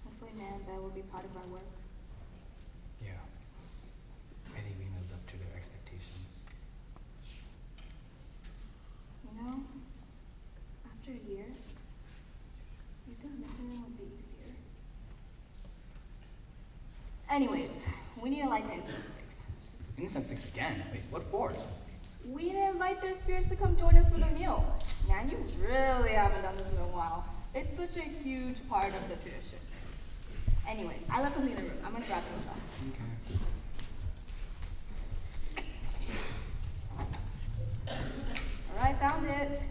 Hopefully, man, that will be part of our work. Yeah. I think we lived up to their expectations. You know, after a year, you think missing them would be easier. Anyways, we need to light the incense sticks. Incense sticks again? Wait, what for? We need to invite their spirits to come join us for their meal. Man, you really haven't done this in a while. It's such a huge part of the tradition. Anyways, I left something in the room. I'm gonna grab it real fast. Okay. Alright, found it.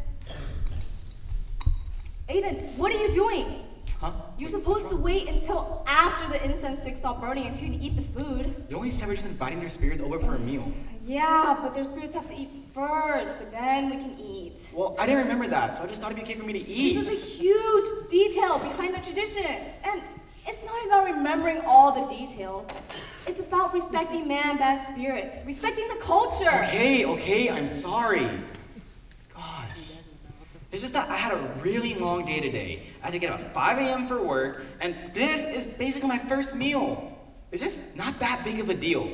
Aiden, what are you doing? Huh? You're supposed to wait until after the incense sticks stop burning until you can eat the food. You only said we're just inviting their spirits over for a meal. Yeah, but their spirits have to eat first, and then we can eat. Well, I didn't remember that, so I just thought it'd be okay for me to eat. This is a huge detail behind the traditions, and it's not about remembering all the details. It's about respecting man-bad spirits, respecting the culture. Okay, I'm sorry. Gosh. It's just that I had a really long day today. I had to get up at 5 a.m. for work, and this is basically my first meal. It's just not that big of a deal.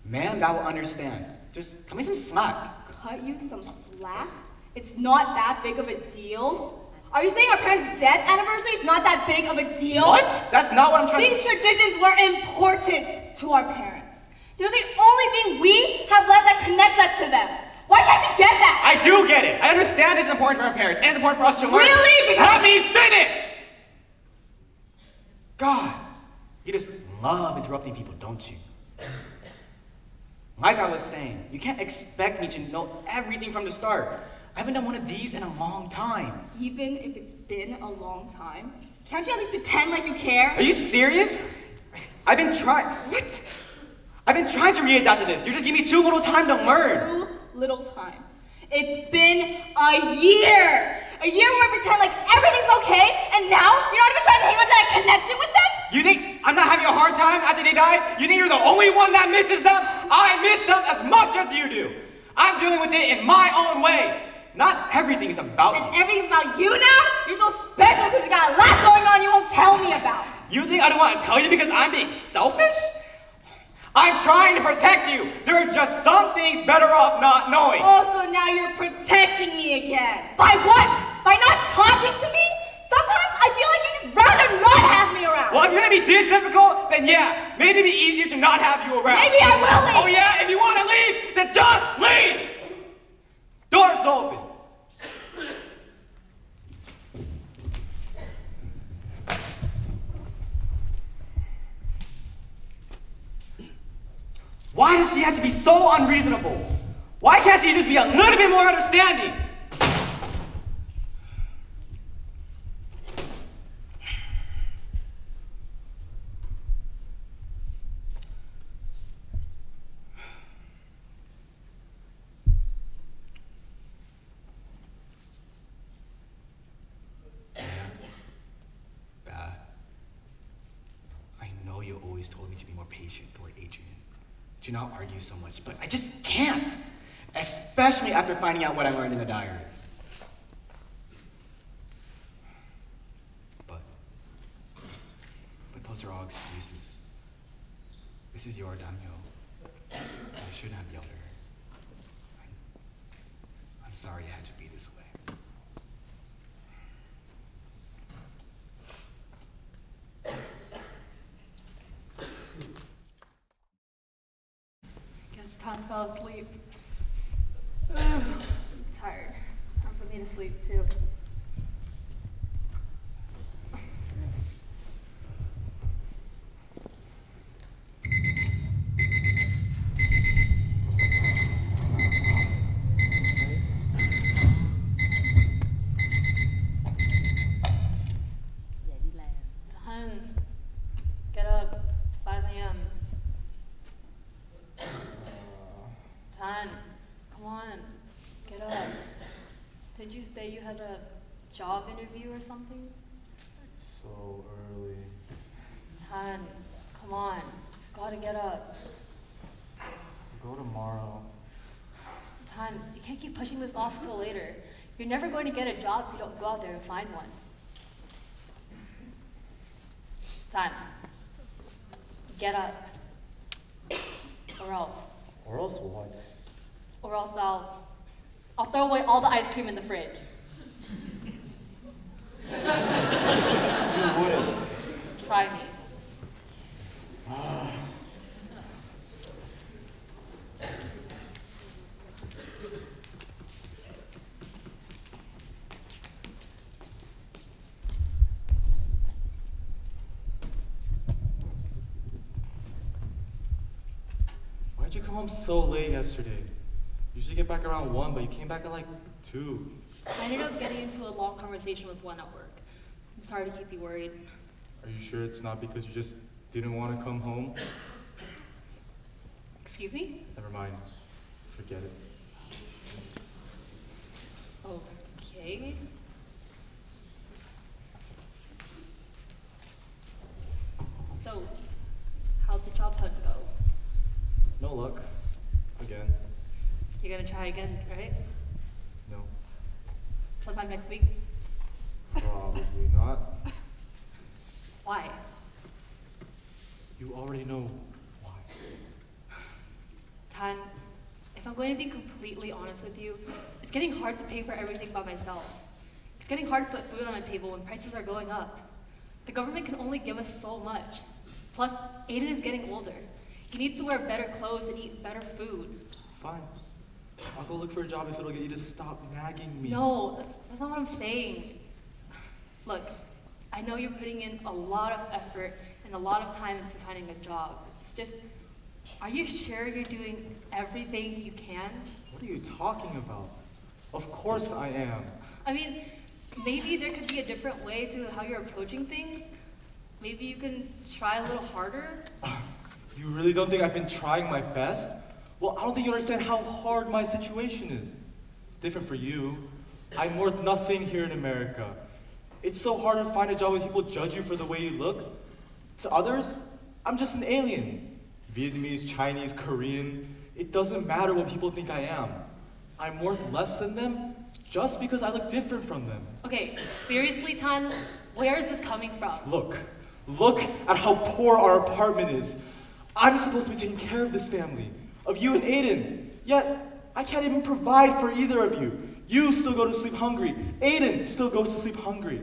Man, that will understand. Just cut me some slack. Cut you some slack? It's not that big of a deal? Are you saying our parents' death anniversary is not that big of a deal? What? That's not what I'm trying to These say. traditions were important to our parents. They're the only thing we have left that connects us to them. Why can't you get that? I do get it. I understand it's important for our parents, and it's important for us to learn. Really? Because let me finish! God, you just love interrupting people, don't you? Like I was saying, you can't expect me to know everything from the start. I haven't done one of these in a long time. Even if it's been a long time, can't you at least pretend like you care? Are you serious? I've been trying to readapt to this. You're just giving me too little time to learn. Too little time. It's been a year. A year where we pretend like everything's okay, and now you're not even trying to hang on to that connection with them? You think I'm not having a hard time after they died? You think you're the only one that misses them? I miss them as much as you do. I'm dealing with it in my own ways. Not everything is about And me. everything's about you now? You're so special because you got a lot going on you won't tell me about. You think I don't want to tell you because I'm being selfish? I'm trying to protect you. There are just some things better off not knowing. Oh, so now you're protecting me again. By what? By not talking to me? Sometimes I feel like you'd just rather not have me around. Well, if you're gonna be this difficult, then yeah, maybe it'd be easier to not have you around. Maybe I will leave. Oh yeah, if you want to leave, then just leave. Door's open. Why does she have to be so unreasonable? Why can't she just be a little bit more understanding? Bad. I know you always told me to be more patient toward Adrian. To not argue so much, but I just can't. Especially after finding out what I learned in the diaries. But those are all excuses. This is your downhill. I shouldn't have yelled at her. I'm sorry it had to be this way. Guess Tom fell asleep. I'm tired. Time for me to sleep too. Ton, get up. It's 5 a.m. Ton, come on, get up. Did you say you had a job interview or something? It's so early. Ton, come on, you've got to get up. I'll go tomorrow. Ton, you can't keep pushing this off till later. You're never going to get a job if you don't go out there and find one. Ton, get up. Or else. Or else what? Or else I'll throw away all the ice cream in the fridge. You wouldn't. Try me. Why'd you come home so late yesterday? You usually get back around 1, but you came back at like 2. I ended up getting into a long conversation with one at work. I'm sorry to keep you worried. Are you sure it's not because you just didn't want to come home? Excuse me? Never mind. Forget it. Okay. So, how'd the job hunt go? No luck. Again. You're gonna try again, right? No. Sometime next week? Probably not. Why? You already know why. Tan, if I'm going to be completely honest with you, it's getting hard to pay for everything by myself. It's getting hard to put food on the table when prices are going up. The government can only give us so much. Plus, Aiden is getting older. He needs to wear better clothes and eat better food. Fine. I'll go look for a job if it'll get you to stop nagging me. No, that's not what I'm saying. Look, I know you're putting in a lot of effort and a lot of time into finding a job. It's just, are you sure you're doing everything you can? What are you talking about? Of course I am. I mean, maybe there could be a different way to how you're approaching things. Maybe you can try a little harder. You really don't think I've been trying my best? Well, I don't think you understand how hard my situation is. It's different for you. I'm worth nothing here in America. It's so hard to find a job when people judge you for the way you look. To others, I'm just an alien. Vietnamese, Chinese, Korean. It doesn't matter what people think I am. I'm worth less than them just because I look different from them. Okay, seriously, Tan, where is this coming from? Look at how poor our apartment is. I'm supposed to be taking care of this family, of you and Aiden. Yet, I can't even provide for either of you. You still go to sleep hungry. Aiden still goes to sleep hungry.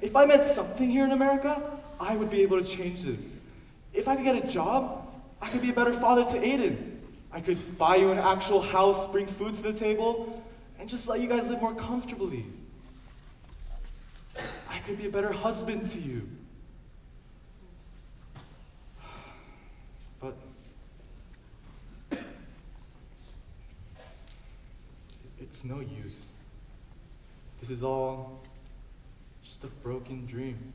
If I meant something here in America, I would be able to change this. If I could get a job, I could be a better father to Aiden. I could buy you an actual house, bring food to the table, and just let you guys live more comfortably. I could be a better husband to you. But it's no use. This is all just a broken dream.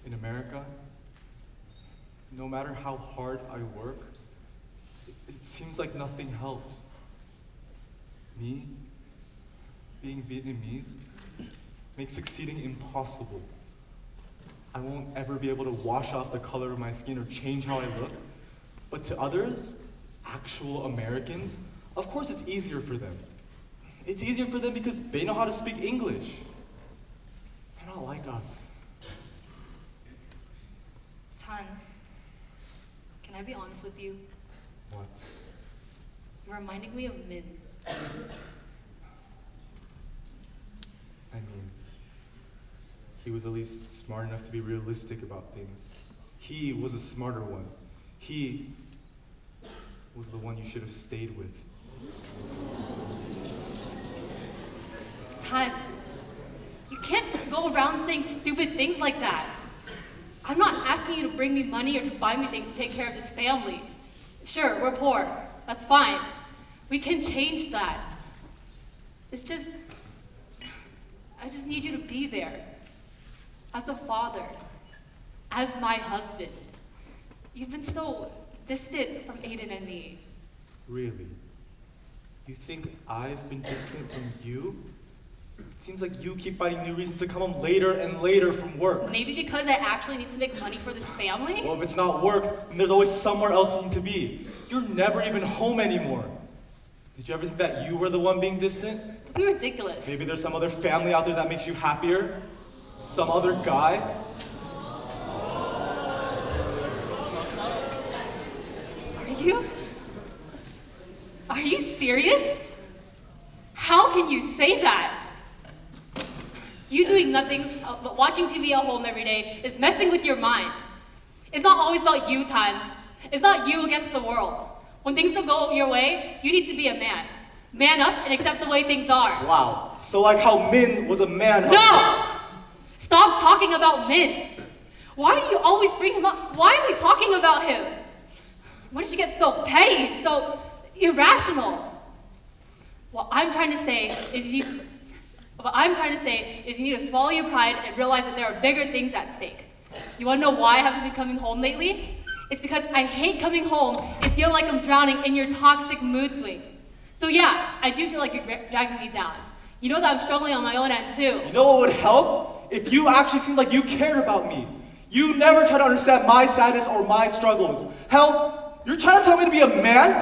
In America, no matter how hard I work, it seems like nothing helps. Me, being Vietnamese, makes succeeding impossible. I won't ever be able to wash off the color of my skin or change how I look. But to others, actual Americans, of course it's easier for them. It's easier for them because they know how to speak English. They're not like us. Tan, I be honest with you? What? You're reminding me of Min. I mean, he was at least smart enough to be realistic about things. He was a smarter one. He was the one you should have stayed with. Todd, you can't go around saying stupid things like that. I'm not asking you to bring me money or to buy me things to take care of this family. Sure, we're poor. That's fine. We can change that. It's just, I just need you to be there. As a father, as my husband. You've been so distant from Aiden and me. Really? You think I've been distant from you? It seems like you keep finding new reasons to come home later and later from work. Maybe because I actually need to make money for this family? Well, if it's not work, then there's always somewhere else you need to be. You're never even home anymore. Did you ever think that you were the one being distant? Don't be ridiculous. Maybe there's some other family out there that makes you happier? Some other guy? Are you serious? How can you say that? You doing nothing but watching TV at home every day is messing with your mind. It's not always about you, Tan. It's not you against the world. When things don't go your way, you need to be a man. Man up and accept the way things are. Wow. So like how Min was a man. No! Stop talking about Min. Why do you always bring him up? Why are we talking about him? Why did you get so petty, so irrational? What I'm trying to say is you need to swallow your pride and realize that there are bigger things at stake. You want to know why I haven't been coming home lately? It's because I hate coming home and feel like I'm drowning in your toxic mood swing. So yeah, I do feel like you're dragging me down. You know that I'm struggling on my own end too. You know what would help? If you actually seemed like you cared about me. You never try to understand my sadness or my struggles. Hell, you're trying to tell me to be a man?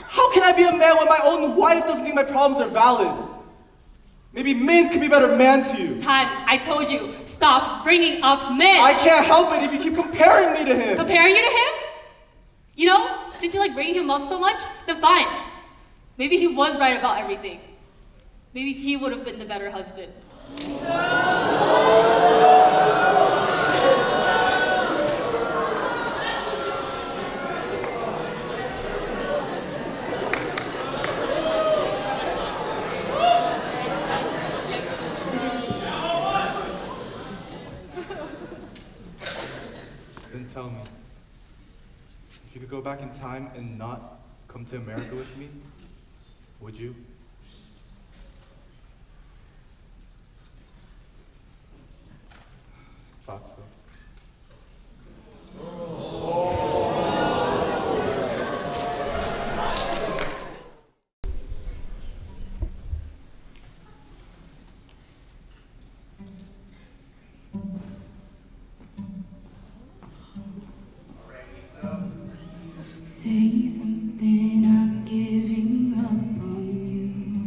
How can I be a man when my own wife doesn't think my problems are valid? Maybe Min could be a better man to you. Todd, I told you, stop bringing up Min. I can't help it if you keep comparing me to him. Comparing you to him? You know, since you like bringing him up so much, then fine. Maybe he was right about everything. Maybe he would have been the better husband. Then tell me, if you could go back in time and not come to America with me, would you? Thought so. Say something, I'm giving up on you.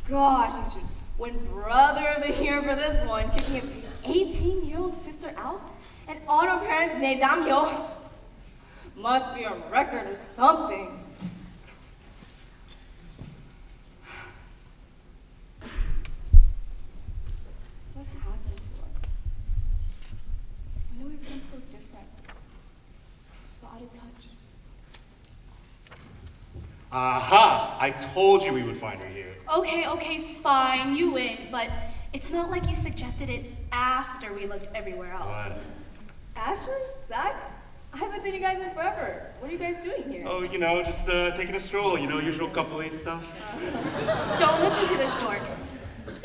Gosh, you should win Brother of the Year for this one, kicking his 18-year-old sister out and honor parents 내담요. Must be a record or something. What happened to us? I know we've been so different, so out of touch. Aha! I told you we would find her here. Okay, fine, you win, but it's not like you suggested it after we looked everywhere else. What? Ashley? Zach? I haven't seen you guys in forever. What are you guys doing here? Oh, just taking a stroll, usual couple-y stuff. Don't listen to this dork.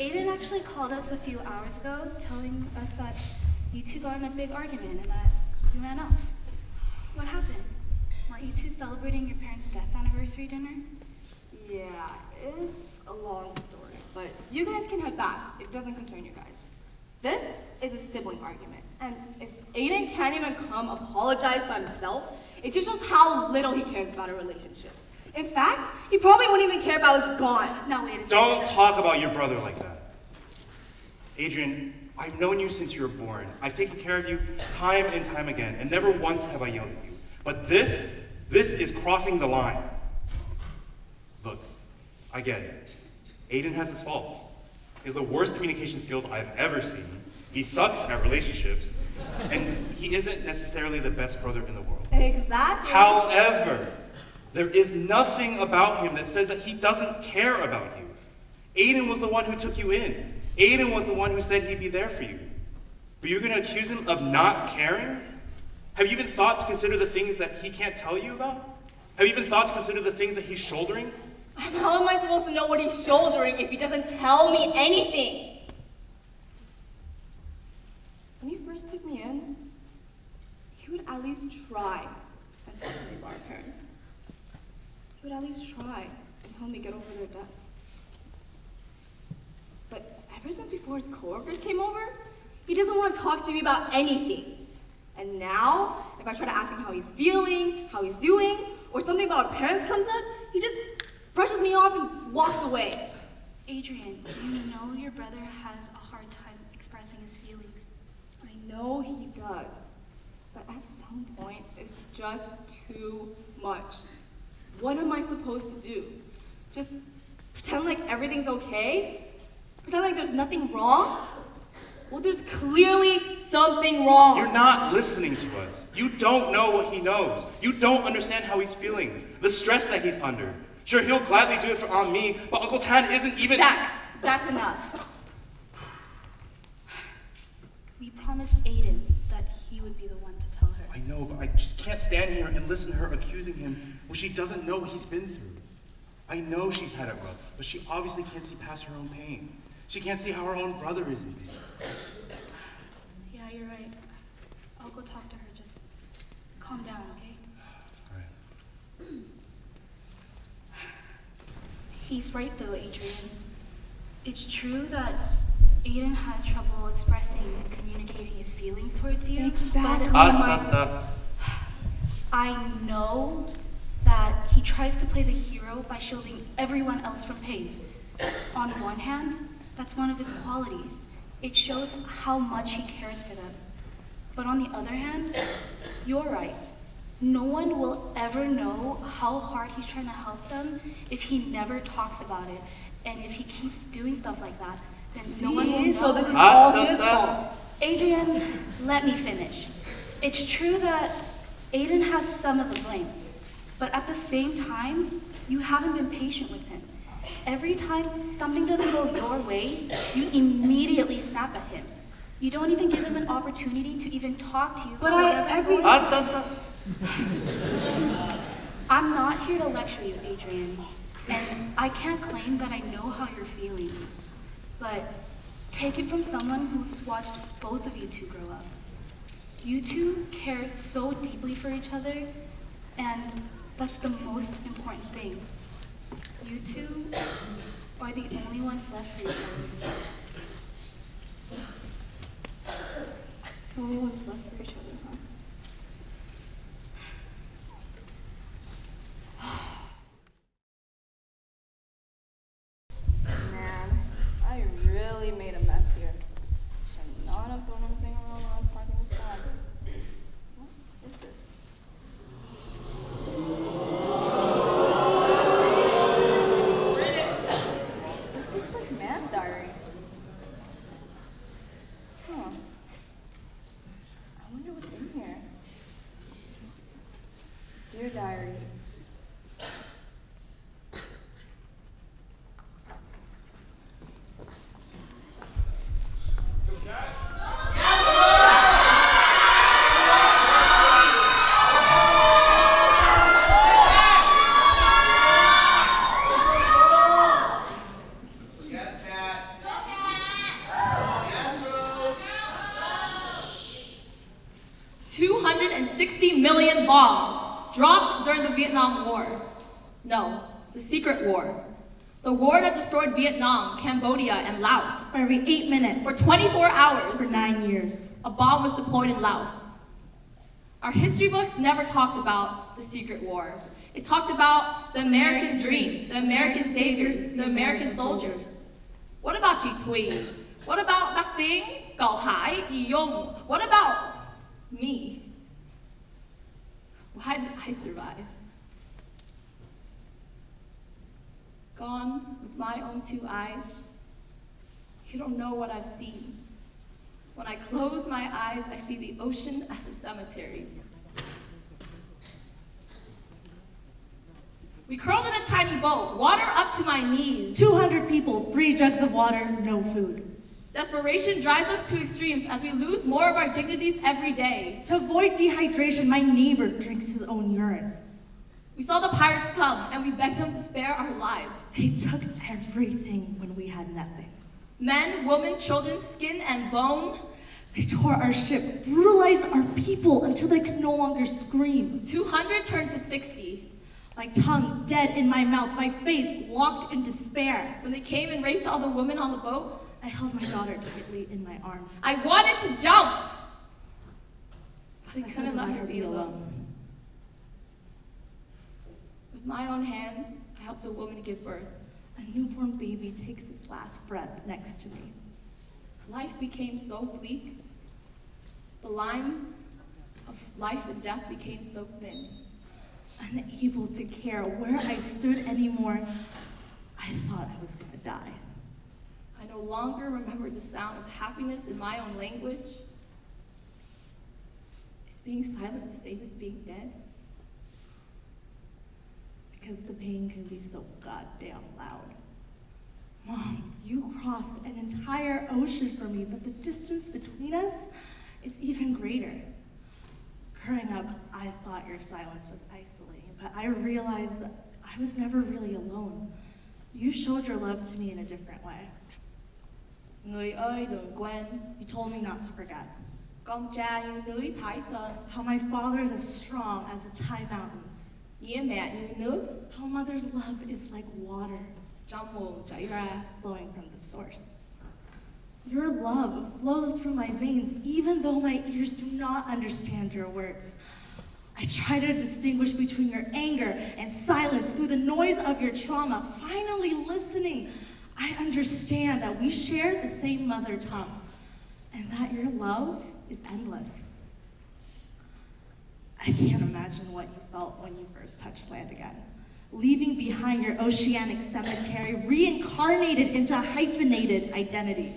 Aiden actually called us a few hours ago, telling us that you two got in a big argument and that you ran off. What happened? Weren't you two celebrating your parents' death anniversary dinner? Yeah, it's a long story, but you guys can head back. It doesn't concern you guys. This is a sibling argument, and if Aiden can't even come apologize by himself, it just shows how little he cares about a relationship. In fact, he probably wouldn't even care if I was gone. Now wait a second. Don't talk about your brother like that. Adrian, I've known you since you were born. I've taken care of you time and time again, and never once have I yelled at you. But this is crossing the line. Look, I get it. Aiden has his faults. He has the worst communication skills I've ever seen. He sucks at relationships, and he isn't necessarily the best brother in the world. Exactly. However, there is nothing about him that says that he doesn't care about you. Aiden was the one who took you in. Aiden was the one who said he'd be there for you. But you're going to accuse him of not caring? Have you even thought to consider the things that he can't tell you about? Have you even thought to consider the things that he's shouldering? How am I supposed to know what he's shouldering if he doesn't tell me anything? When he first took me in, he would at least try and talk to me about our parents. He would at least try and help me get over their deaths. But ever since before his coworkers came over, he doesn't want to talk to me about anything. And now, if I try to ask him how he's feeling, how he's doing, or something about our parents comes up, he just brushes me off and walks away. Adrian, you know your brother has a hard time expressing his feelings. I know he does, but at some point, it's just too much. What am I supposed to do? Just pretend like everything's okay? Pretend like there's nothing wrong? Well, there's clearly something wrong. You're not listening to us. You don't know what he knows. You don't understand how he's feeling, the stress that he's under. Sure, he'll gladly do it on me, but Uncle Tan isn't even— Zach, that's enough. We promised Aiden that he would be the one to tell her. I know, but I just can't stand here and listen to her accusing him when she doesn't know what he's been through. I know she's had it rough, but she obviously can't see past her own pain. She can't see how her own brother is in pain. Yeah, you're right. I'll go talk to her. Just calm down, okay? All right. He's right though, Adrian. It's true that Aiden has trouble expressing and communicating his feelings towards you. Exactly. But I know that he tries to play the hero by shielding everyone else from pain. On one hand, that's one of his qualities. It shows how much he cares for them. But on the other hand, you're right. No one will ever know how hard he's trying to help them if he never talks about it. And if he keeps doing stuff like that, then no one will know. So this is all his fault. Adrian, let me finish. It's true that Aiden has some of the blame. But at the same time, you haven't been patient with him. Every time something doesn't go your way, you immediately snap at him. You don't even give him an opportunity to even talk to you. But I'm not here to lecture you, Adrian. And I can't claim that I know how you're feeling. But take it from someone who's watched both of you two grow up. You two care so deeply for each other, and that's the most important thing. You two are the only ones left for each other. The only ones left for each other, huh? diary. Yes, Catt. Yes, Rose. 260 million bombs dropped during the Vietnam War. No, the secret war. The war that destroyed Vietnam, Cambodia, and Laos. For every 8 minutes. For 24 hours. For 9 years. A bomb was deployed in Laos. Our history books never talked about the secret war. It talked about the American dream, the American saviors, the American soldiers. What about Chị Thủy? What about Bác Tiếng, Cậu Hải, Yi Yong? What about me? Why did I survive? Gone with my own 2 eyes. You don't know what I've seen. When I close my eyes, I see the ocean as a cemetery. We curled in a tiny boat, water up to my knees. 200 people, 3 jugs of water, no food. Desperation drives us to extremes as we lose more of our dignities every day. To avoid dehydration, my neighbor drinks his own urine. We saw the pirates come, and we begged them to spare our lives. They took everything when we had nothing. Men, women, children, skin and bone. They tore our ship, brutalized our people until they could no longer scream. 200 turned to 60. My tongue dead in my mouth, my face locked in despair. When they came and raped all the women on the boat, I held my daughter tightly in my arms. I wanted to jump, but I couldn't let her be alone. With my own hands, I helped a woman give birth. A newborn baby takes its last breath next to me. Life became so bleak. The line of life and death became so thin. Unable to care where I stood anymore, I thought I was gonna die. I no longer remembered the sound of happiness in my own language. Is being silent the same as being dead? Because the pain can be so goddamn loud. Mom, you crossed an entire ocean for me, but the distance between us is even greater. Growing up, I thought your silence was isolating, but I realized that I was never really alone. You showed your love to me in a different way. Người ơi đừng quên, You told me not to forget. con cha như núi Thái Sơn, How my father is as strong as the Thai mountains. nghĩa mẹ như nước, How mother's love is like water trong nguồn chảy ra. flowing from the source. Your love flows through my veins, even though my ears do not understand your words. I try to distinguish between your anger and silence through the noise of your trauma. Finally listening, I understand that we share the same mother tongue and that your love is endless. I can't imagine what you felt when you first touched land again. Leaving behind your oceanic cemetery, reincarnated into a hyphenated identity.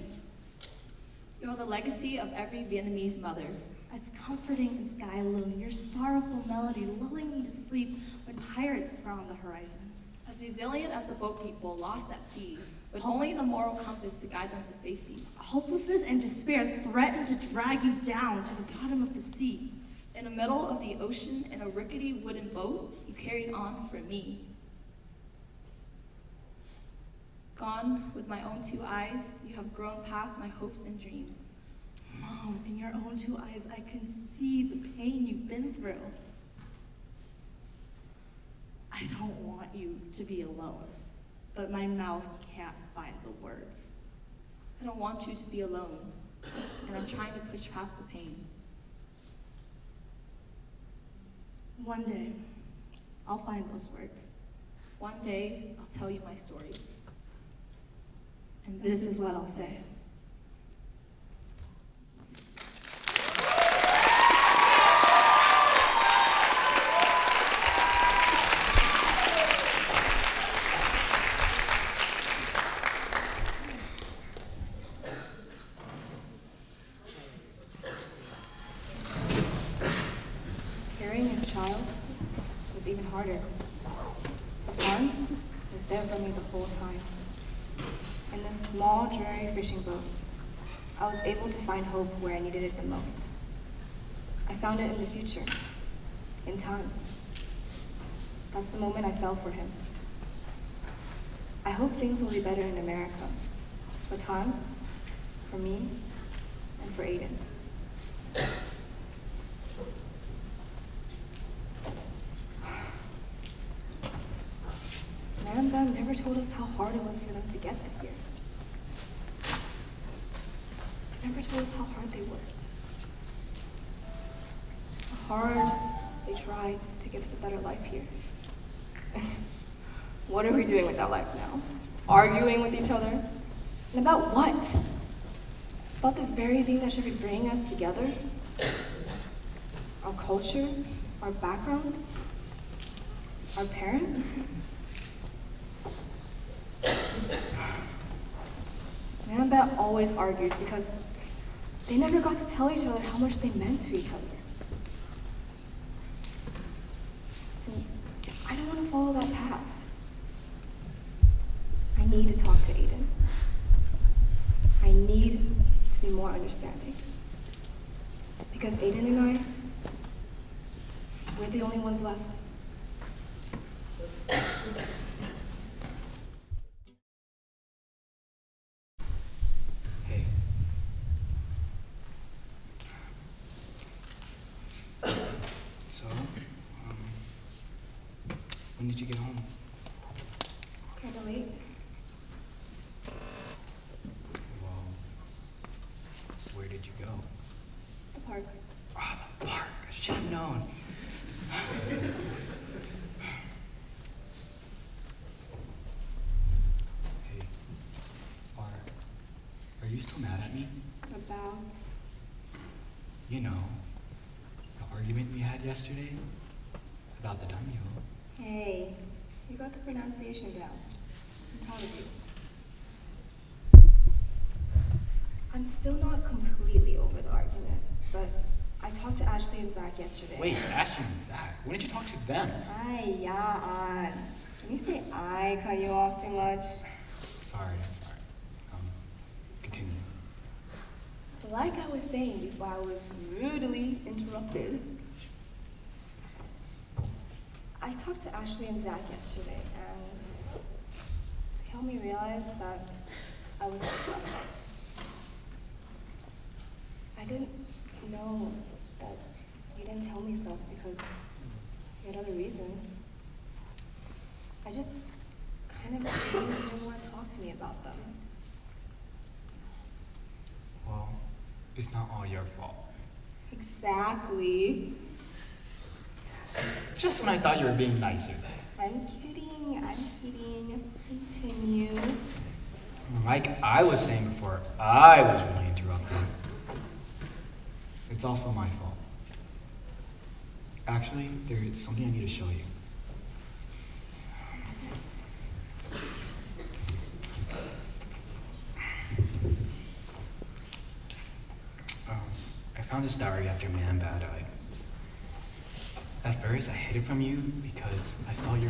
You're the legacy of every Vietnamese mother. As comforting as Sky Loon, your sorrowful melody lulling me to sleep when pirates were on the horizon. As resilient as the boat people lost at sea, with only the moral compass to guide them to safety. Hopelessness and despair threatened to drag you down to the bottom of the sea. In the middle of the ocean, in a rickety wooden boat, you carried on for me. Gone with my own 2 eyes, you have grown past my hopes and dreams. Mom, in your own 2 eyes, I can see the pain you've been through. I don't want you to be alone, but my mouth can't find the words. I don't want you to be alone, and I'm trying to push past the pain. One day, I'll find those words. One day, I'll tell you my story. And This is what I'll say. harder. The fun was there for me the whole time. In this small, dreary fishing boat, I was able to find hope where I needed it the most. I found it in the future, in time. That's the moment I fell for him. I hope things will be better in America, for Tan, for me, and for Aiden. Mom and Dad never told us how hard it was for them to get here. Never told us how hard they worked. How hard they tried to give us a better life here. What are we doing with that life now? Arguing with each other? And about what? About the very thing that should be bringing us together? Our culture? Our background? Our parents? Nan and Bet always argued because they never got to tell each other how much they meant to each other. And I don't want to follow that path. I need to talk to Aiden. I need to be more understanding. Because Aiden and I, we're the only ones left. Hey. So, when did you get home? Kinda late. Well, where did you go? The park. Ah, the park. I should have known. Hey, are you still mad at me? About? You know, the argument we had yesterday about the daimyo. Hey, you got the pronunciation down. I'm proud of you. I'm still not completely over the argument, but I talked to Ashley and Zach yesterday. Wait, Ashley and Zach? When did you talk to them? Can you say I cut you off too much? Sorry. Continue. Like I was saying before I was rudely interrupted, I talked to Ashley and Zach yesterday, and they helped me realize that I was just left out. I didn't know that you didn't tell me stuff because you had other reasons. I just kind of assumed you didn't want to talk to me about them. Well, it's not all your fault. Exactly. Just when I thought you were being nicer. I'm kidding. Continue. Like I was saying before, I was really interrupted. It's also my fault. Actually, there's something I need to show you. I found this diary after Man and Bad died. At first, I hid it from you because I saw that you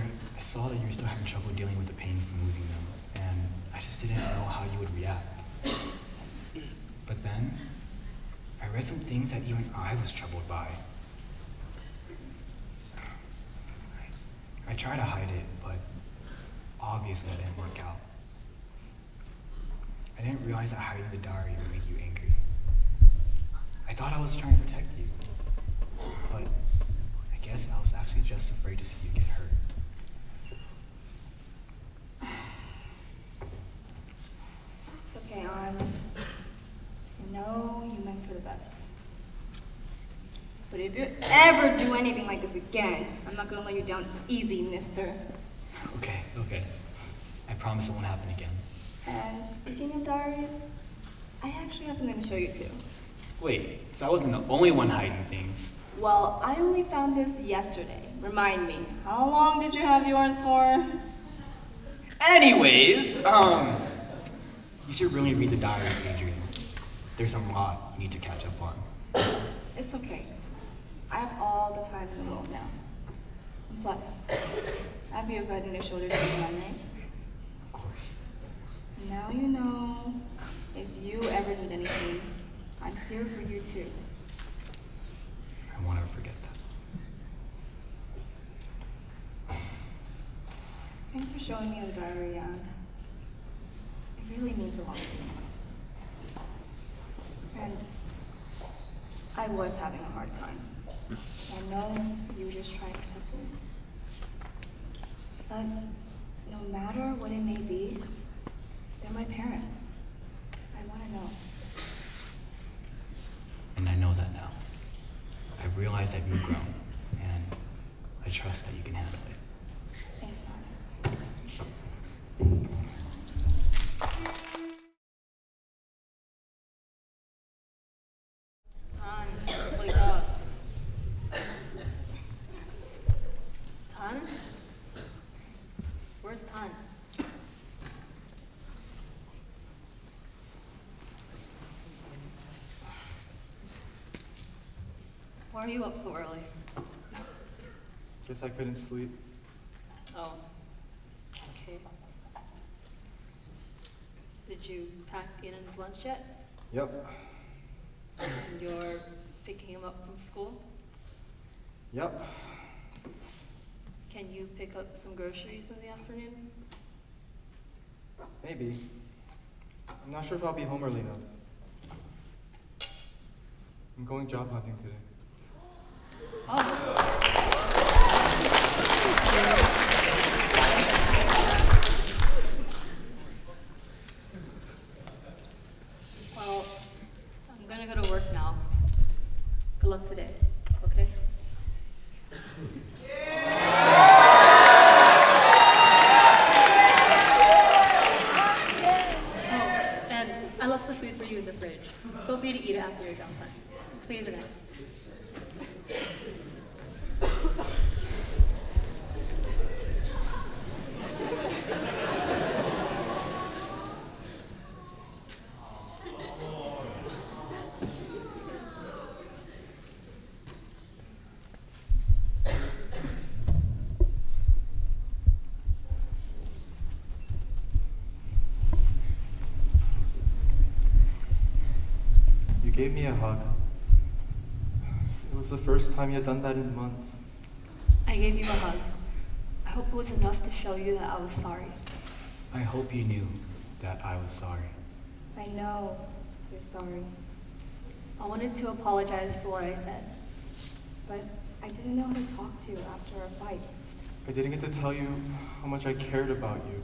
were still having trouble dealing with the pain from losing them, and I just didn't know how you would react. But then, I read some things that even I was troubled by. I tried to hide it, but obviously it didn't work out. I didn't realize that hiding the diary would make you angry. I thought I was trying to protect you, but I guess I was actually just afraid to see you get hurt. It's okay, I know you meant for the best. But if you ever do anything like this again, I'm not gonna let you down easy, mister. Okay. I promise it won't happen again. And speaking of diaries, I actually have something to show you too. Wait, so I wasn't the only one hiding things. Well, I only found this yesterday. Remind me, how long did you have yours for? Anyways, you should really read the diaries, Adrian. There's a lot you need to catch up on. It's okay. I have all the time in the world now. I'm Plus, I'd be a head and a shoulder to you, right? Of course. Now you know, if you ever need anything, I'm here for you too. I won't ever forget that. Thanks for showing me the diary, Anne. It really means a lot to me. And I was having a hard time. I know you were just trying to protect me. But no matter what it may be, they're my parents. I want to know. And I know that now. I've realized that you've grown, and I trust that you can handle it. Thanks, Tan, what dogs? Tan? Where's Tan? Why are you up so early? Guess I couldn't sleep. Oh, okay. Did you pack Ian's lunch yet? Yep. And you're picking him up from school? Yep. Can you pick up some groceries in the afternoon? Maybe. I'm not sure if I'll be home early enough. I'm going job hunting today. Well, I'm gonna go to work now. Good luck today, okay? Oh, and I left some food for you in the fridge. Feel free to eat it after your job hunt. See you tonight. You gave me a hug. It was the first time you had done that in months. I gave you a hug. I hope it was enough to show you that I was sorry. I hope you knew that I was sorry. I know you're sorry. I wanted to apologize for what I said. But I didn't know how to talk to you after a fight. I didn't get to tell you how much I cared about you.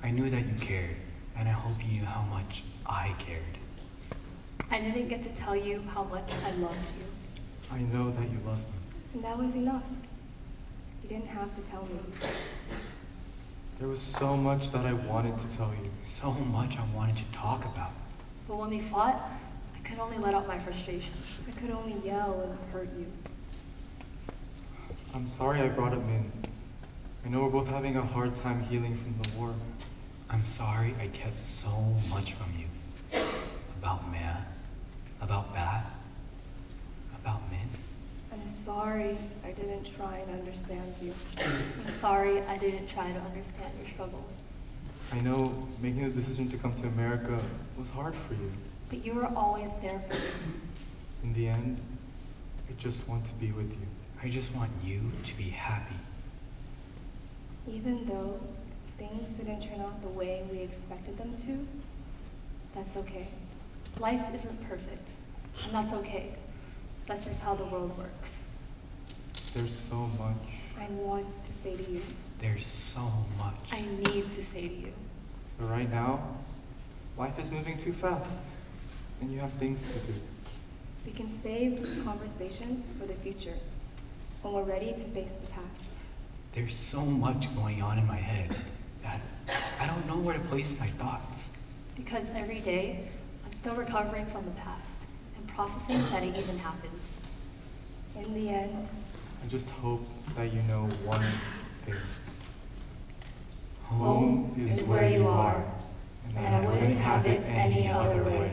I knew that you cared, and I hope you knew how much I cared. I didn't get to tell you how much I loved you. I know that you love me. And that was enough. You didn't have to tell me. There was so much that I wanted to tell you. So much I wanted to talk about. But when we fought, I could only let out my frustrations. I could only yell and hurt you. I'm sorry I brought him in. I know we're both having a hard time healing from the war. I'm sorry I kept so much from you. About man, about bad, about men. I'm sorry I didn't try and understand you. I'm sorry I didn't try to understand your struggles. I know making the decision to come to America was hard for you. But you were always there for me. In the end, I just want to be with you. I just want you to be happy. Even though things didn't turn out the way we expected them to, that's okay. Life isn't perfect, and that's okay. That's just how the world works. There's so much. I want to say to you. There's so much. I need to say to you. But right now, life is moving too fast, and you have things to do. We can save this conversation for the future, when we're ready to face the past. There's so much going on in my head that I don't know where to place my thoughts. Because every day, I'm still recovering from the past and processing that it even happened. In the end, I just hope that you know one thing. Home is where you are, and I wouldn't have it any other way.